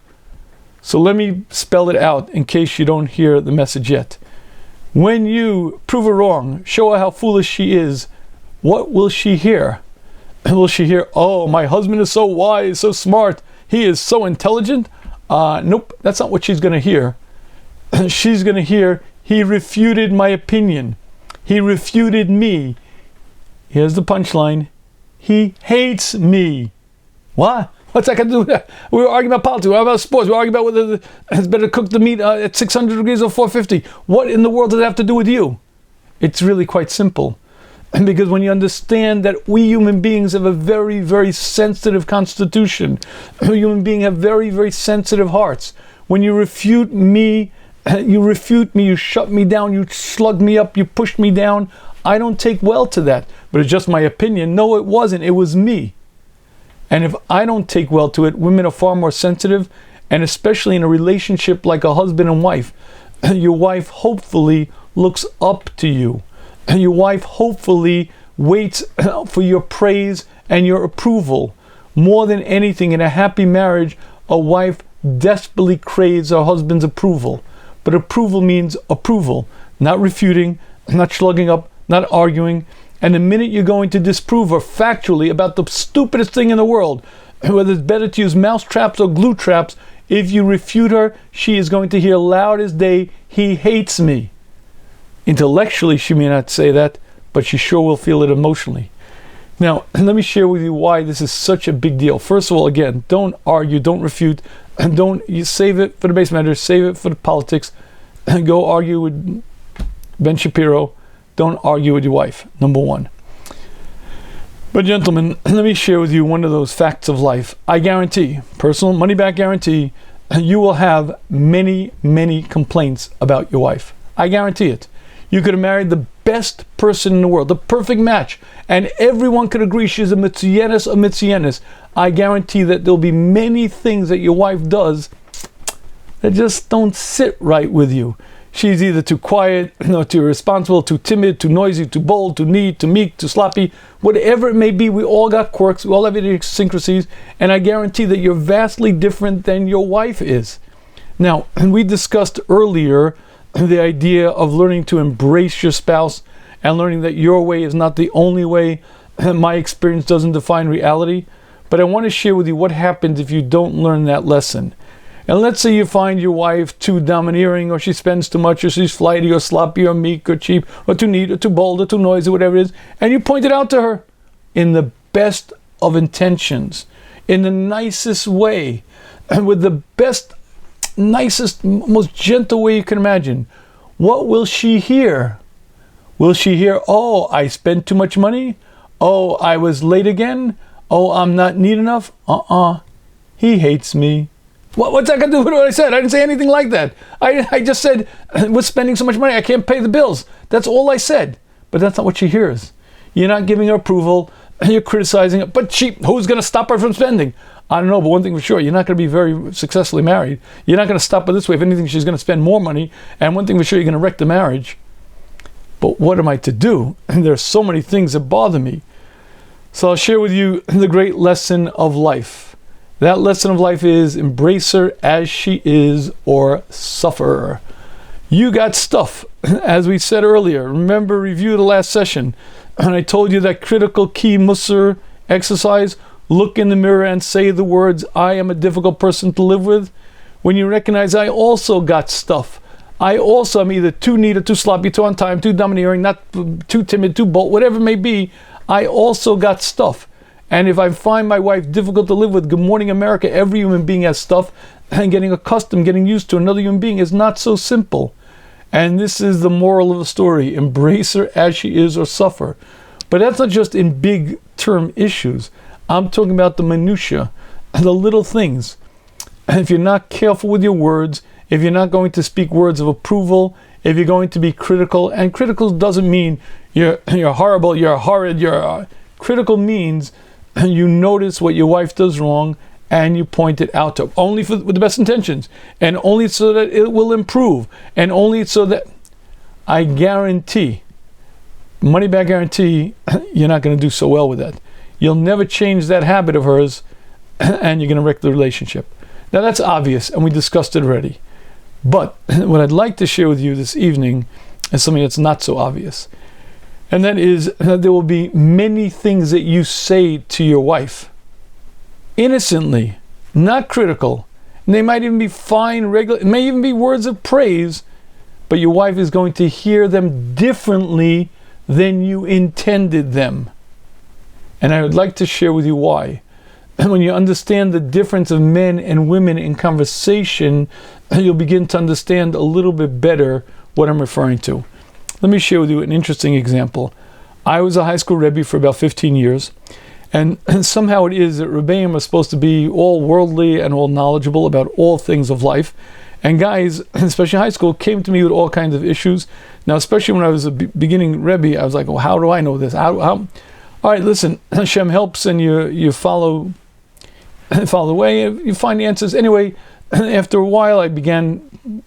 So let me spell it out in case you don't hear the message yet. When you prove her wrong, show her how foolish she is, what will she hear? Will she hear, oh, my husband is so wise, so smart, he is so intelligent? Nope, that's not what she's going to hear. She's going to hear, he refuted my opinion. He refuted me. Here's the punchline. he hates me. What? What's that got to do with that? We were arguing about politics. We were arguing about sports. We were arguing about whether it's better to cook the meat at 600 degrees or 450. What in the world does that have to do with you? It's really quite simple. Because when you understand that we human beings have a very, very sensitive constitution, we human beings have very, very sensitive hearts. When you refute me, you shut me down, you slug me up, you push me down. I don't take well to that. But it's just my opinion. No, it wasn't. It was me. And if I don't take well to it, women are far more sensitive, and especially in a relationship like a husband and wife, your wife hopefully looks up to you. Your wife hopefully waits for your praise and your approval. More than anything, in a happy marriage, a wife desperately craves her husband's approval. But approval means approval, not refuting, not slugging up, not arguing. And the minute you're going to disprove her factually about the stupidest thing in the world, whether it's better to use mouse traps or glue traps, if you refute her, she is going to hear loud as day, he hates me. Intellectually, she may not say that, but she sure will feel it emotionally. Now, let me share with you why this is such a big deal. First of all, again, don't argue, don't refute, and you save it for the base matters, save it for the politics, and go argue with Ben Shapiro. Don't argue with your wife, number one. But gentlemen, let me share with you one of those facts of life. I guarantee, personal money-back guarantee, you will have many, many complaints about your wife. I guarantee it. You could have married the best person in the world, the perfect match, and everyone could agree she's a mitzianis. I guarantee that there'll be many things that your wife does that just don't sit right with you. She's either too quiet, too irresponsible, too timid, too noisy, too bold, too neat, too meek, too sloppy. Whatever it may be, we all got quirks, we all have idiosyncrasies, and I guarantee that you're vastly different than your wife is. Now, we discussed earlier the idea of learning to embrace your spouse and learning that your way is not the only way. My experience doesn't define reality. But I want to share with you what happens if you don't learn that lesson. And let's say you find your wife too domineering, or she spends too much, or she's flighty, or sloppy, or meek, or cheap, or too neat, or too bold, or too noisy, whatever it is, and you point it out to her in the best of intentions, in the nicest way, and with the best, nicest, most gentle way you can imagine. What will she hear? Will she hear, oh, I spent too much money? Oh, I was late again? Oh, I'm not neat enough? He hates me. What's that got to do with what I said? I didn't say anything like that. I just said, we're spending so much money, I can't pay the bills. That's all I said. But that's not what she hears. You're not giving her approval, you're criticizing her. But who's going to stop her from spending? I don't know, but one thing for sure, you're not going to be very successfully married. You're not going to stop her this way. If anything, she's going to spend more money. And one thing for sure, you're going to wreck the marriage. But what am I to do? And there's so many things that bother me. So I'll share with you the great lesson of life. That lesson of life is embrace her as she is or suffer. You got stuff, as we said earlier. Remember, review the last session. And I told you that critical key Musar exercise. Look in the mirror and say the words, I am a difficult person to live with. When you recognize I also got stuff. I also am either too neat or too sloppy, too on time, too domineering, not too timid, too bold, whatever it may be. I also got stuff. And if I find my wife difficult to live with, good morning America, every human being has stuff. And getting accustomed, getting used to another human being is not so simple. And this is the moral of the story. Embrace her as she is or suffer. But that's not just in big term issues. I'm talking about the minutiae, the little things. And if you're not careful with your words, if you're not going to speak words of approval, if you're going to be critical, and critical doesn't mean you're horrible, you're horrid, critical means you notice what your wife does wrong and you point it out to her, only with the best intentions, and only so that it will improve, and only so that I guarantee, money back guarantee, you're not going to do so well with that. You'll never change that habit of hers, and you're going to wreck the relationship. Now that's obvious, and we discussed it already. But what I'd like to share with you this evening is something that's not so obvious. And that is that there will be many things that you say to your wife, innocently, not critical. And they might even be fine, regular, it may even be words of praise, but your wife is going to hear them differently than you intended them. And I would like to share with you why. When you understand the difference of men and women in conversation, you'll begin to understand a little bit better what I'm referring to. Let me share with you an interesting example. I was a high school Rebbe for about 15 years, and somehow it is that Rebbeim are supposed to be all worldly and all knowledgeable about all things of life. And guys, especially high school, came to me with all kinds of issues. Now, especially when I was a beginning Rebbe, I was like, well, how do I know this? How? All right, listen, Hashem helps, and you follow the way, you find the answers. Anyway, after a while, I began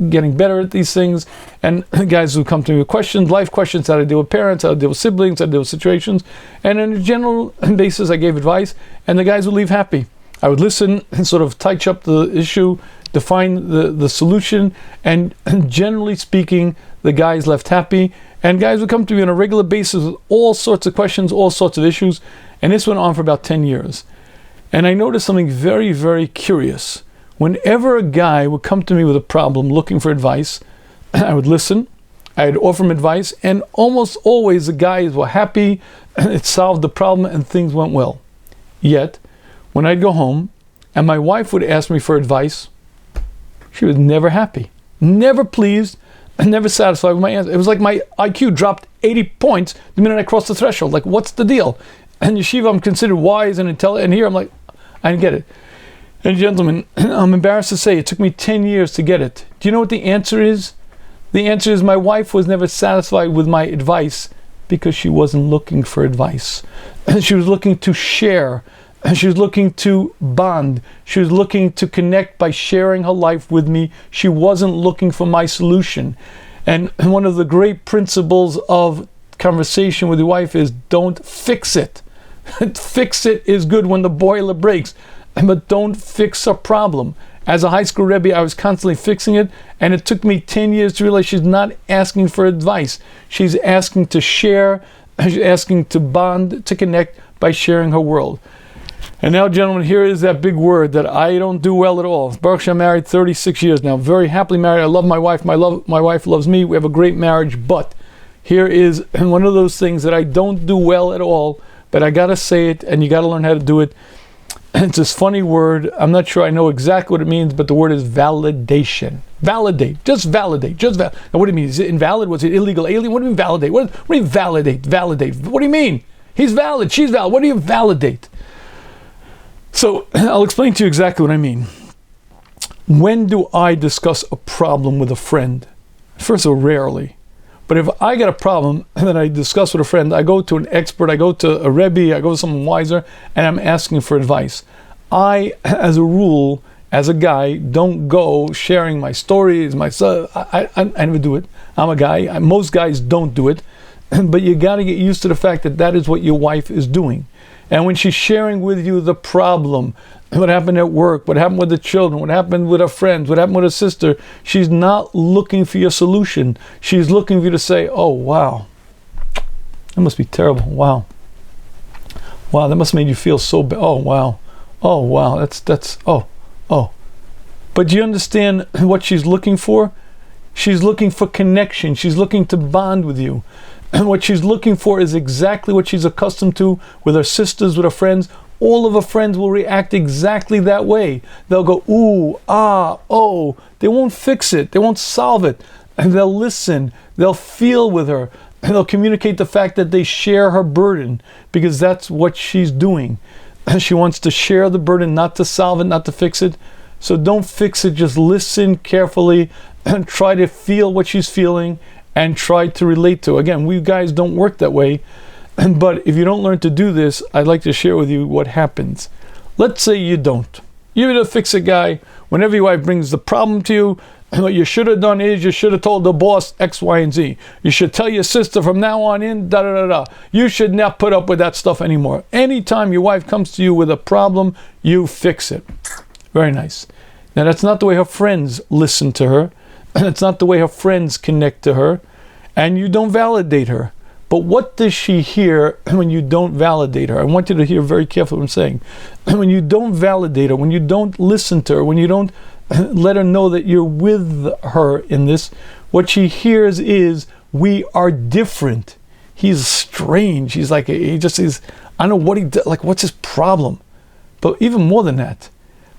getting better at these things, and guys would come to me with questions, life questions, how to deal with parents, how to deal with siblings, how to deal with situations, and on a general basis I gave advice, and the guys would leave happy. I would listen and sort of touch up the issue, define the solution, and generally speaking, the guys left happy, and guys would come to me on a regular basis with all sorts of questions, all sorts of issues, and this went on for about 10 years. And I noticed something very, very curious. Whenever a guy would come to me with a problem looking for advice, I would listen, I'd offer him advice, and almost always the guys were happy, it solved the problem, and things went well. Yet, when I'd go home, and my wife would ask me for advice, she was never happy, never pleased, and never satisfied with my answer. It was like my IQ dropped 80 points the minute I crossed the threshold. Like, what's the deal? And yeshiva, I'm considered wise and intelligent, and here I'm like, I didn't get it. And gentlemen, I'm embarrassed to say it took me 10 years to get it. Do you know what the answer is? The answer is my wife was never satisfied with my advice because she wasn't looking for advice. She was looking to share. She was looking to bond. She was looking to connect by sharing her life with me. She wasn't looking for my solution. And one of the great principles of conversation with your wife is don't fix it. Fix it is good when the boiler breaks, but don't fix a problem. As a high school Rebbe, I was constantly fixing it, and it took me 10 years to realize she's not asking for advice. She's asking to share, she's asking to bond, to connect by sharing her world. And now, gentlemen, here is that big word that I don't do well at all. Baruch Hashem, I'm married 36 years now, very happily married. I love my wife. My wife loves me. We have a great marriage, but here is one of those things that I don't do well at all, but I gotta say it, and you gotta learn how to do it. It's this funny word. I'm not sure I know exactly what it means, but the word is validation. Validate. Just validate. Now, what do you mean? Is it invalid? Was it illegal alien? What do you mean validate? What do you validate? Validate. What do you mean? He's valid. She's valid. What do you validate? So I'll explain to you exactly what I mean. When do I discuss a problem with a friend? First of all, rarely. But if I get a problem that I discuss with a friend, I go to an expert, I go to a Rebbe, I go to someone wiser, and I'm asking for advice. I, as a rule, as a guy, don't go sharing my stories, I never do it. I'm a guy. Most guys don't do it. But you got to get used to the fact that that is what your wife is doing. And when she's sharing with you the problem, what happened at work, what happened with the children, what happened with her friends, what happened with her sister, she's not looking for your solution. She's looking for you to say, oh, wow, that must be terrible. Wow, that must have made you feel so bad. Oh, wow, oh. But do you understand what she's looking for? She's looking for connection. She's looking to bond with you. And what she's looking for is exactly what she's accustomed to with her sisters, with her friends. All of her friends will react exactly that way. They'll go, ooh, ah, oh. They won't fix it. They won't solve it. And they'll listen. They'll feel with her. And they'll communicate the fact that they share her burden, because that's what she's doing. She wants to share the burden, not to solve it, not to fix it. So don't fix it. Just listen carefully and try to feel what she's feeling and try to relate to. Again, we guys don't work that way. But if you don't learn to do this, I'd like to share with you what happens. Let's say you don't. You're to fix a guy. Whenever your wife brings the problem to you, what you should have done is you should have told the boss X, Y, and Z. You should tell your sister from now on in, da-da-da-da. You should not put up with that stuff anymore. Anytime your wife comes to you with a problem, you fix it. Very nice. Now, that's not the way her friends listen to her. It's not the way her friends connect to her. And you don't validate her. But what does she hear when you don't validate her? I want you to hear very carefully what I'm saying. When you don't validate her, when you don't listen to her, when you don't let her know that you're with her in this, what she hears is, we are different. He's strange. He's like, he just is I don't know what what's his problem? But even more than that,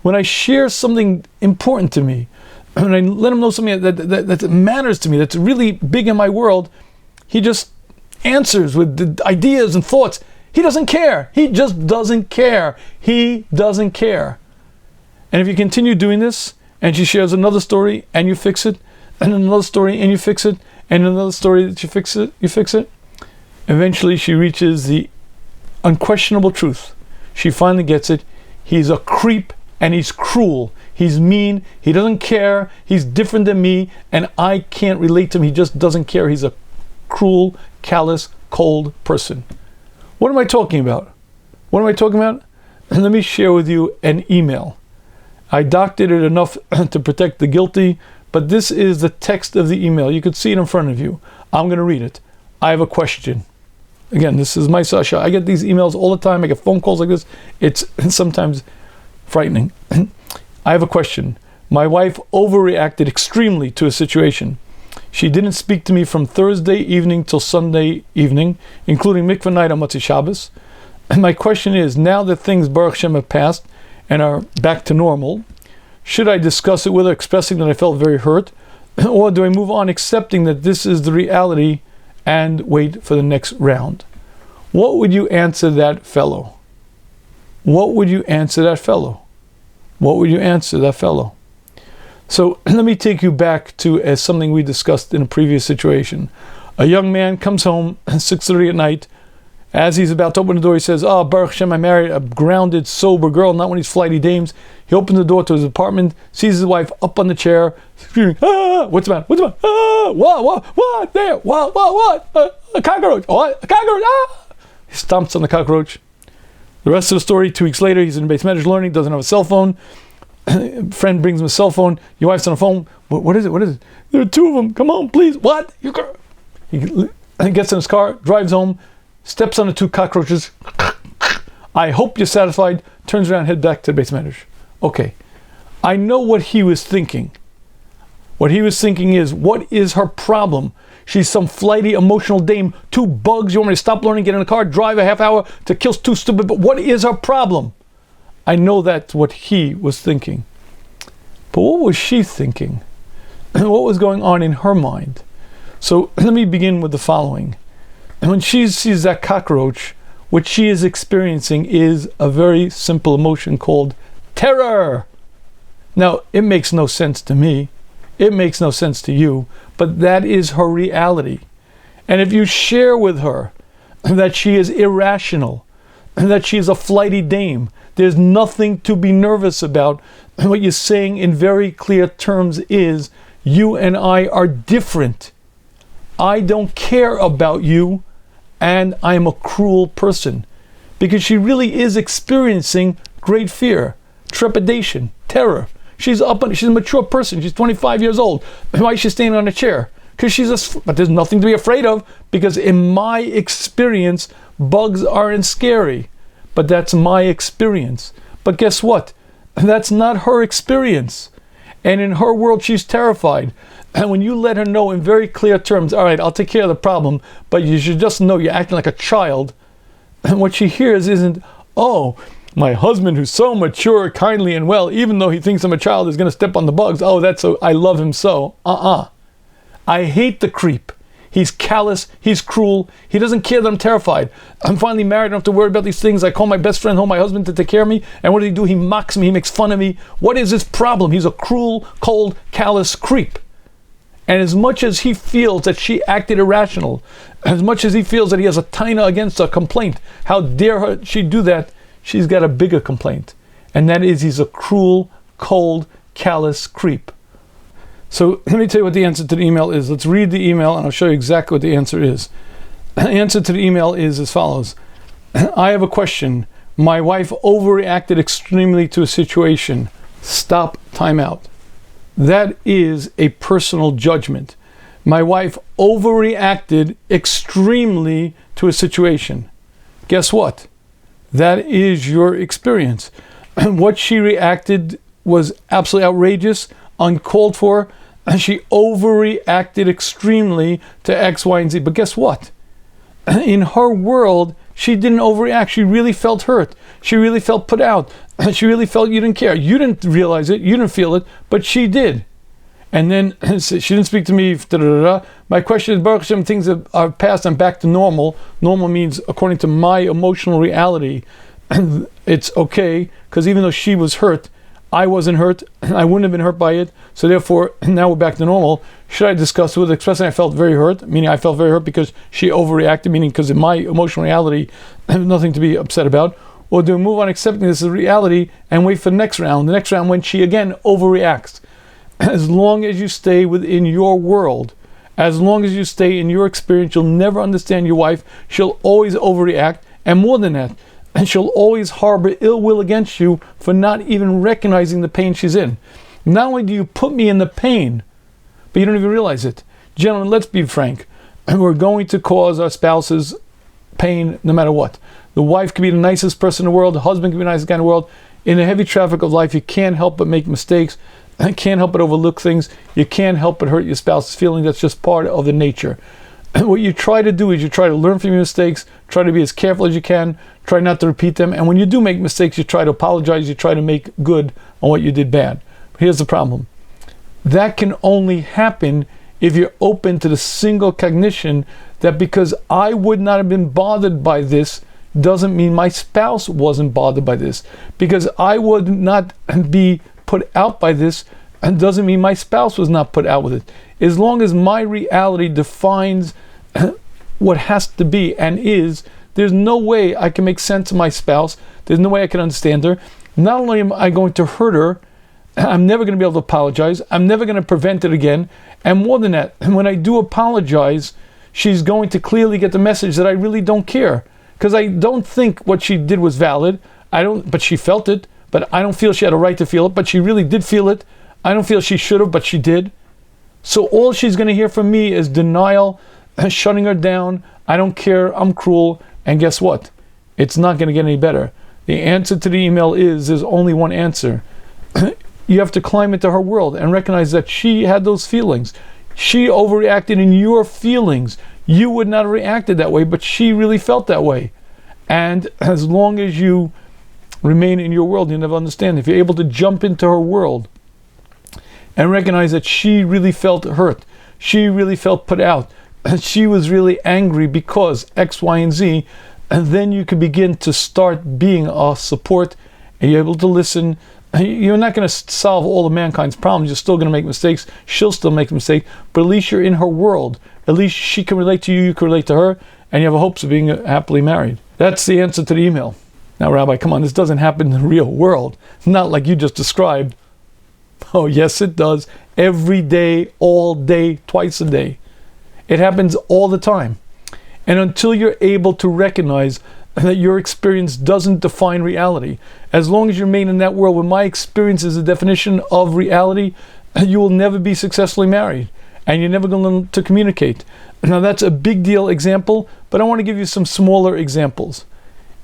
when I share something important to me, when I let him know something that matters to me, that's really big in my world, he just answers with the ideas and thoughts. He doesn't care. He just doesn't care. He doesn't care. And if you continue doing this, and she shares another story, and you fix it, and another story, and you fix it, and another story that you fix it, eventually she reaches the unquestionable truth. She finally gets it. He's a creep, and he's cruel. He's mean. He doesn't care. He's different than me, and I can't relate to him. He just doesn't care. He's a cruel, callous, cold person. What am I talking about? What am I talking about? And let me share with you an email. I doctored it enough to protect the guilty, but this is the text of the email. You could see it in front of you. I'm going to read it. I have a question. Again, this is my Sasha. I get these emails all the time. I get phone calls like this. It's sometimes frightening. I have a question. My wife overreacted extremely to a situation. She didn't speak to me from Thursday evening till Sunday evening, including mikveh night on Motzei Shabbos. And my question is, now that things, Baruch Hashem, have passed and are back to normal, should I discuss it with her, expressing that I felt very hurt? Or do I move on, accepting that this is the reality and wait for the next round? What would you answer that fellow? What would you answer that fellow? What would you answer that fellow? So let me take you back to something we discussed in a previous situation. A young man comes home at 6:30 at night. As he's about to open the door, he says, "Oh, Baruch Hashem, I married a grounded, sober girl, not one of these flighty dames." He opens the door to his apartment, sees his wife up on the chair, screaming, "Ah, what's the matter? What's the matter? Ah, what, there, what? A cockroach, what? A cockroach, ah!" He stomps on the cockroach. The rest of the story, 2 weeks later, he's in base measures learning, doesn't have a cell phone. Friend brings him a cell phone. Your wife's on the phone. What is it? There are 2 of them. Come on, please. What? He gets in his car, drives home, steps on the 2 cockroaches. I hope you're satisfied. Turns around, head back to the base measures. Okay. I know what he was thinking. What he was thinking is, what is her problem? She's some flighty, emotional dame. 2 bugs. You want me to stop learning, get in the car, drive a half hour to kill 2 stupid. But what is her problem? I know that's what he was thinking. But what was she thinking? What was going on in her mind? So let me begin with the following. When she sees that cockroach, what she is experiencing is a very simple emotion called terror. Now, it makes no sense to me. It makes no sense to you, but that is her reality. And if you share with her that she is irrational, that she is a flighty dame, there's nothing to be nervous about. What you're saying in very clear terms is, you and I are different. I don't care about you, and I am a cruel person. Because she really is experiencing great fear, trepidation, terror. She's a mature person. She's 25 years old. Why is she standing on a chair? Because but there's nothing to be afraid of, because in my experience, bugs aren't scary. But that's my experience. But guess what? That's not her experience. And in her world, she's terrified. And when you let her know in very clear terms, all right, I'll take care of the problem, but you should just know you're acting like a child. And what she hears isn't, oh, my husband who's so mature, kindly, and well, even though he thinks I'm a child, is going to step on the bugs. Oh, that's so, I love him so. I hate the creep. He's callous, he's cruel, he doesn't care that I'm terrified. I'm finally married, I don't have to worry about these things. I call my best friend home, my husband, to take care of me. And what does he do? He mocks me, he makes fun of me. What is his problem? He's a cruel, cold, callous creep. And as much as he feels that she acted irrational, as much as he feels that he has a taina against a complaint, how dare she do that, she's got a bigger complaint. And that is, he's a cruel, cold, callous creep. So let me tell you what the answer to the email is. Let's read the email and I'll show you exactly what the answer is. The answer to the email is as follows. I have a question. My wife overreacted extremely to a situation. Stop, time out. That is a personal judgment. My wife overreacted extremely to a situation. Guess what? That is your experience. What she reacted was absolutely outrageous, uncalled for, and she overreacted extremely to X, Y, and Z. But guess what? In her world, she didn't overreact. She really felt hurt. She really felt put out. She really felt you didn't care. You didn't realize it. You didn't feel it, but she did. And then she didn't speak to me. My question is, Baruch Hashem, things are past. I'm back to normal. Normal means according to my emotional reality. It's okay, because even though she was hurt, I wasn't hurt. I wouldn't have been hurt by it. So therefore, now we're back to normal. Should I discuss with her? Expressing I felt very hurt, meaning I felt very hurt because she overreacted, meaning because in my emotional reality, I have nothing to be upset about. Or do we move on accepting this as reality and wait for the next round? The next round when she again overreacts. As long as you stay within your world, as long as you stay in your experience, you'll never understand your wife. She'll always overreact. And more than that, and she'll always harbor ill will against you for not even recognizing the pain she's in. Not only do you put me in the pain, but you don't even realize it. Gentlemen, let's be frank. We're going to cause our spouses pain no matter what. The wife could be the nicest person in the world. The husband could be the nicest guy in the world. In the heavy traffic of life, you can't help but make mistakes. You can't help but overlook things. You can't help but hurt your spouse's feelings. That's just part of the nature. What you try to do is you try to learn from your mistakes, try to be as careful as you can, try not to repeat them, and when you do make mistakes, you try to apologize, you try to make good on what you did bad. But here's the problem. That can only happen if you're open to the single cognition that because I would not have been bothered by this doesn't mean my spouse wasn't bothered by this. Because I would not be put out by this doesn't mean my spouse was not put out with it. As long as my reality defines what has to be and is, there's no way I can make sense of my spouse. There's no way I can understand her. Not only am I going to hurt her, I'm never going to be able to apologize. I'm never going to prevent it again. And more than that, when I do apologize, she's going to clearly get the message that I really don't care. Because I don't think what she did was valid. But she felt it. But I don't feel she had a right to feel it. But she really did feel it. I don't feel she should have, but she did. So all she's going to hear from me is denial, shutting her down. I don't care. I'm cruel. And guess what? It's not going to get any better. The answer to the email is there's only one answer. You have to climb into her world and recognize that she had those feelings. She overreacted in your feelings. You would not have reacted that way, but she really felt that way. And as long as you remain in your world, you never understand. If you're able to jump into her world and recognize that she really felt hurt, she really felt put out, she was really angry because X, Y, and Z, and then you can begin to start being a support, and you're able to listen. You're not going to solve all of mankind's problems. You're still going to make mistakes. She'll still make mistakes, but at least you're in her world. At least she can relate to you, you can relate to her, and you have hopes of being happily married. That's the answer to the email. Now, Rabbi, come on, this doesn't happen in the real world. Not like you just described. Oh, yes, it does. Every day, all day, twice a day. It happens all the time. And until you're able to recognize that your experience doesn't define reality, as long as you remain in that world where my experience is the definition of reality, you will never be successfully married. And you're never going to learn to communicate. Now, that's a big deal example, but I want to give you some smaller examples.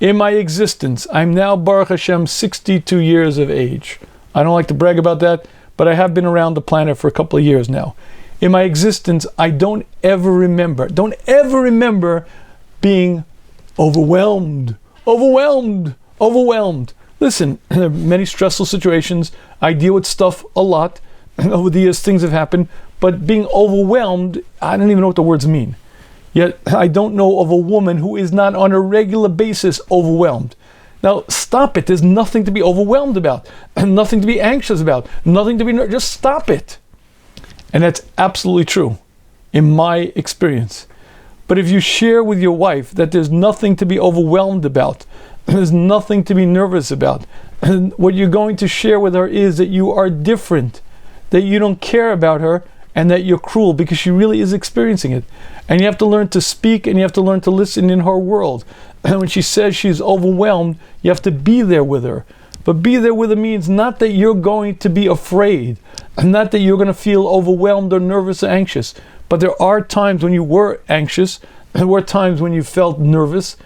In my existence, I'm now, Baruch Hashem, 62 years of age. I don't like to brag about that, but I have been around the planet for a couple of years now. In my existence, I don't ever remember being overwhelmed. Listen, there are many stressful situations. I deal with stuff a lot. Over the years, things have happened. But being overwhelmed, I don't even know what the words mean. Yet, I don't know of a woman who is not on a regular basis overwhelmed. Now, stop it. There's nothing to be overwhelmed about. Nothing to be anxious about. Nothing to be nervous. Just stop it. And that's absolutely true in my experience. But if you share with your wife that there's nothing to be overwhelmed about, there's nothing to be nervous about, and what you're going to share with her is that you are different, that you don't care about her, and that you're cruel because she really is experiencing it. And you have to learn to speak and you have to learn to listen in her world. And when she says she's overwhelmed, you have to be there with her. But be there with her means not that you're going to be afraid, not that you're going to feel overwhelmed or nervous or anxious. But there are times when you were anxious, there were times when you felt nervous.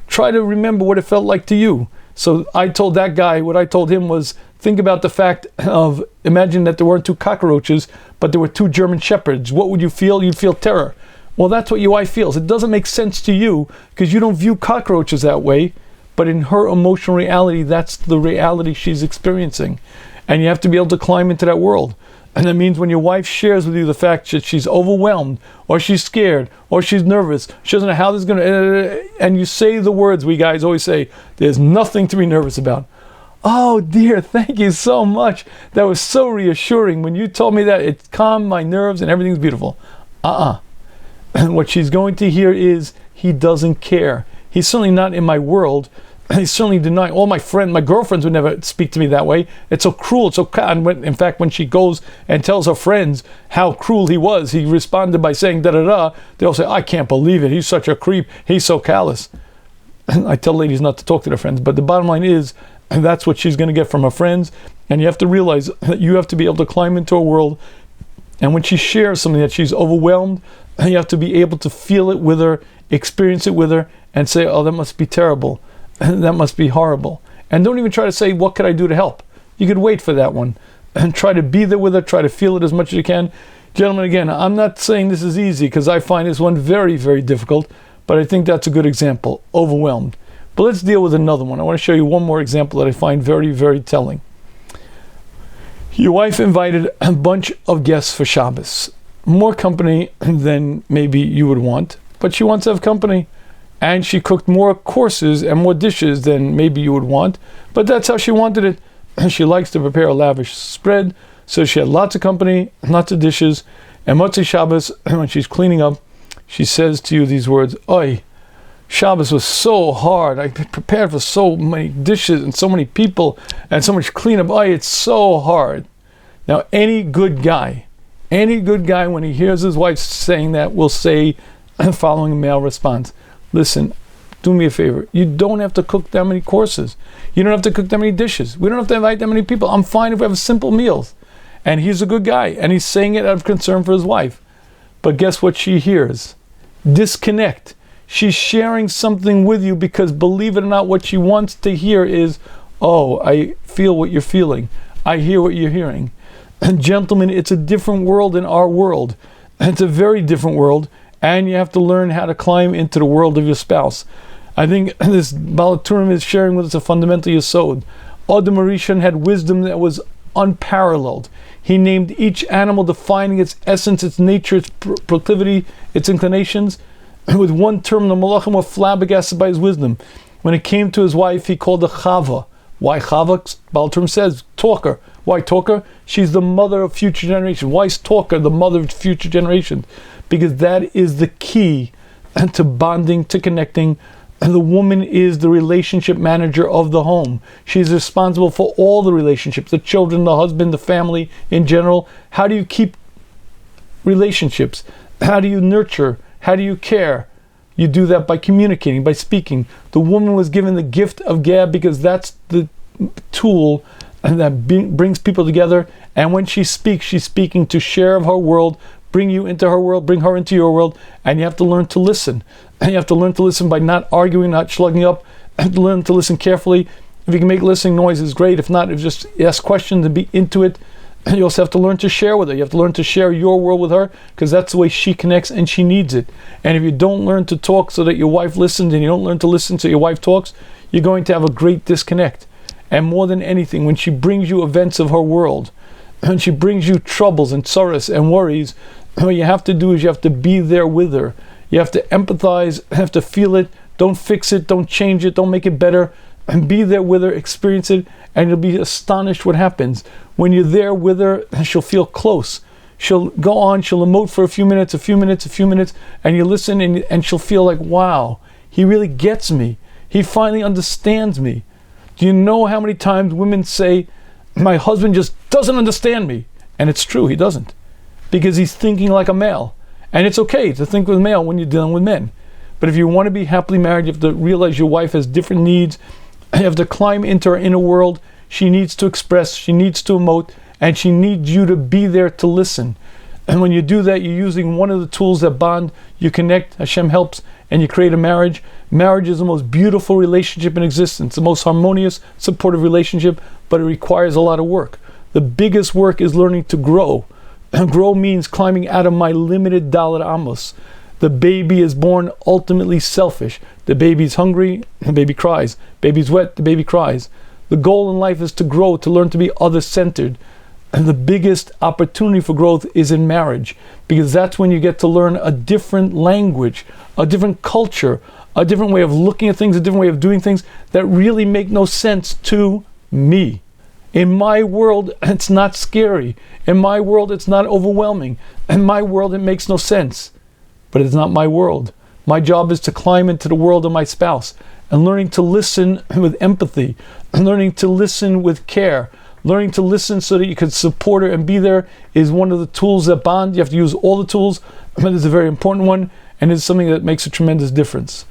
Try to remember what it felt like to you. So I told that guy, what I told him was, think about the fact of, imagine that there weren't two cockroaches, but there were two German shepherds. What would you feel? You'd feel terror. Well, that's what your wife feels. It doesn't make sense to you because you don't view cockroaches that way, but in her emotional reality, that's the reality she's experiencing. And you have to be able to climb into that world. And that means when your wife shares with you the fact that she's overwhelmed, or she's scared, or she's nervous, she doesn't know how this is going to... And you say the words we guys always say, there's nothing to be nervous about. Oh dear, thank you so much. That was so reassuring. When you told me that, it calmed my nerves and everything's beautiful. And what she's going to hear is, he doesn't care. He's certainly not in my world. He's certainly denying. All my girlfriends would never speak to me that way. It's so cruel. It's so in fact, when she goes and tells her friends how cruel he was, he responded by saying da-da-da. They'll say, I can't believe it. He's such a creep. He's so callous. I tell ladies not to talk to their friends, but the bottom line is, that's what she's going to get from her friends. And you have to realize that you have to be able to climb into a world. And when she shares something that she's overwhelmed, you have to be able to feel it with her, experience it with her, and say, oh, that must be terrible. That must be horrible. And don't even try to say, what could I do to help? You could wait for that one. And try to be there with her, try to feel it as much as you can. Gentlemen, again, I'm not saying this is easy, because I find this one very, very difficult. But I think that's a good example, overwhelmed. But let's deal with another one. I want to show you one more example that I find very, very telling. Your wife invited a bunch of guests for Shabbos. More company than maybe you would want, but she wants to have company. And she cooked more courses and more dishes than maybe you would want, but that's how she wanted it. She likes to prepare a lavish spread, so she had lots of company, lots of dishes. And Motzei Shabbos, when she's cleaning up, she says to you these words, Oi, Shabbos was so hard. I prepared for so many dishes and so many people and so much cleanup. Oi, it's so hard. Now, any good guy, when he hears his wife saying that, will say, following a male response, listen, do me a favor. You don't have to cook that many courses. You don't have to cook that many dishes. We don't have to invite that many people. I'm fine if we have simple meals. And he's a good guy, and he's saying it out of concern for his wife. But guess what she hears? Disconnect. She's sharing something with you because, believe it or not, what she wants to hear is, oh, I feel what you're feeling. I hear what you're hearing. And gentlemen, it's a different world in our world. It's a very different world. And you have to learn how to climb into the world of your spouse. I think this Baal HaTurim is sharing with us a fundamental yesod. Adam Rishon had wisdom that was unparalleled. He named each animal, defining its essence, its nature, its proclivity, its inclinations. With one term, the Malachim were flabbergasted by his wisdom. When it came to his wife, he called her Chava. Why Chava? Baal HaTurim says, talker. Why talker? She's the mother of future generations. Why is talker the mother of future generations? Because that is the key to bonding, to connecting. And the woman is the relationship manager of the home. She's responsible for all the relationships, the children, the husband, the family in general. How do you keep relationships? How do you nurture? How do you care? You do that by communicating, by speaking. The woman was given the gift of gab because that's the tool that brings people together. And when she speaks, she's speaking to share of her world, bring you into her world, bring her into your world, and you have to learn to listen. And you have to learn to listen by not arguing, not slugging up. You have to learn to listen carefully. If you can make listening noises, great. If not, if just ask questions and be into it. And you also have to learn to share with her. You have to learn to share your world with her, because that's the way she connects and she needs it. And if you don't learn to talk so that your wife listens, and you don't learn to listen so your wife talks, you're going to have a great disconnect. And more than anything, when she brings you events of her world, when she brings you troubles and sorrows and worries, what you have to do is you have to be there with her. You have to empathize, have to feel it. Don't fix it, don't change it, don't make it better. And be there with her, experience it, and you'll be astonished what happens. When you're there with her, she'll feel close. She'll go on, she'll emote for a few minutes, and you listen, and she'll feel like, wow, he really gets me. He finally understands me. Do you know how many times women say, my husband just doesn't understand me? And it's true, he doesn't. Because he's thinking like a male. And it's okay to think with a male when you're dealing with men. But if you want to be happily married, you have to realize your wife has different needs. You have to climb into her inner world. She needs to express, she needs to emote, and she needs you to be there to listen. And when you do that, you're using one of the tools that bond. You connect, Hashem helps, and you create a marriage. Marriage is the most beautiful relationship in existence, the most harmonious, supportive relationship, but it requires a lot of work. The biggest work is learning to grow. And grow means climbing out of my limited Dalet Amos. The baby is born ultimately selfish. The baby's hungry, the baby cries. Baby's wet, the baby cries. The goal in life is to grow, to learn to be other-centered. And the biggest opportunity for growth is in marriage, because that's when you get to learn a different language, a different culture, a different way of looking at things, a different way of doing things that really make no sense to me. In my world, it's not scary. In my world, it's not overwhelming. In my world, it makes no sense. But it's not my world. My job is to climb into the world of my spouse and learning to listen with empathy, and learning to listen with care, learning to listen so that you can support her and be there is one of the tools that bond. You have to use all the tools, but it's a very important one, and it's something that makes a tremendous difference.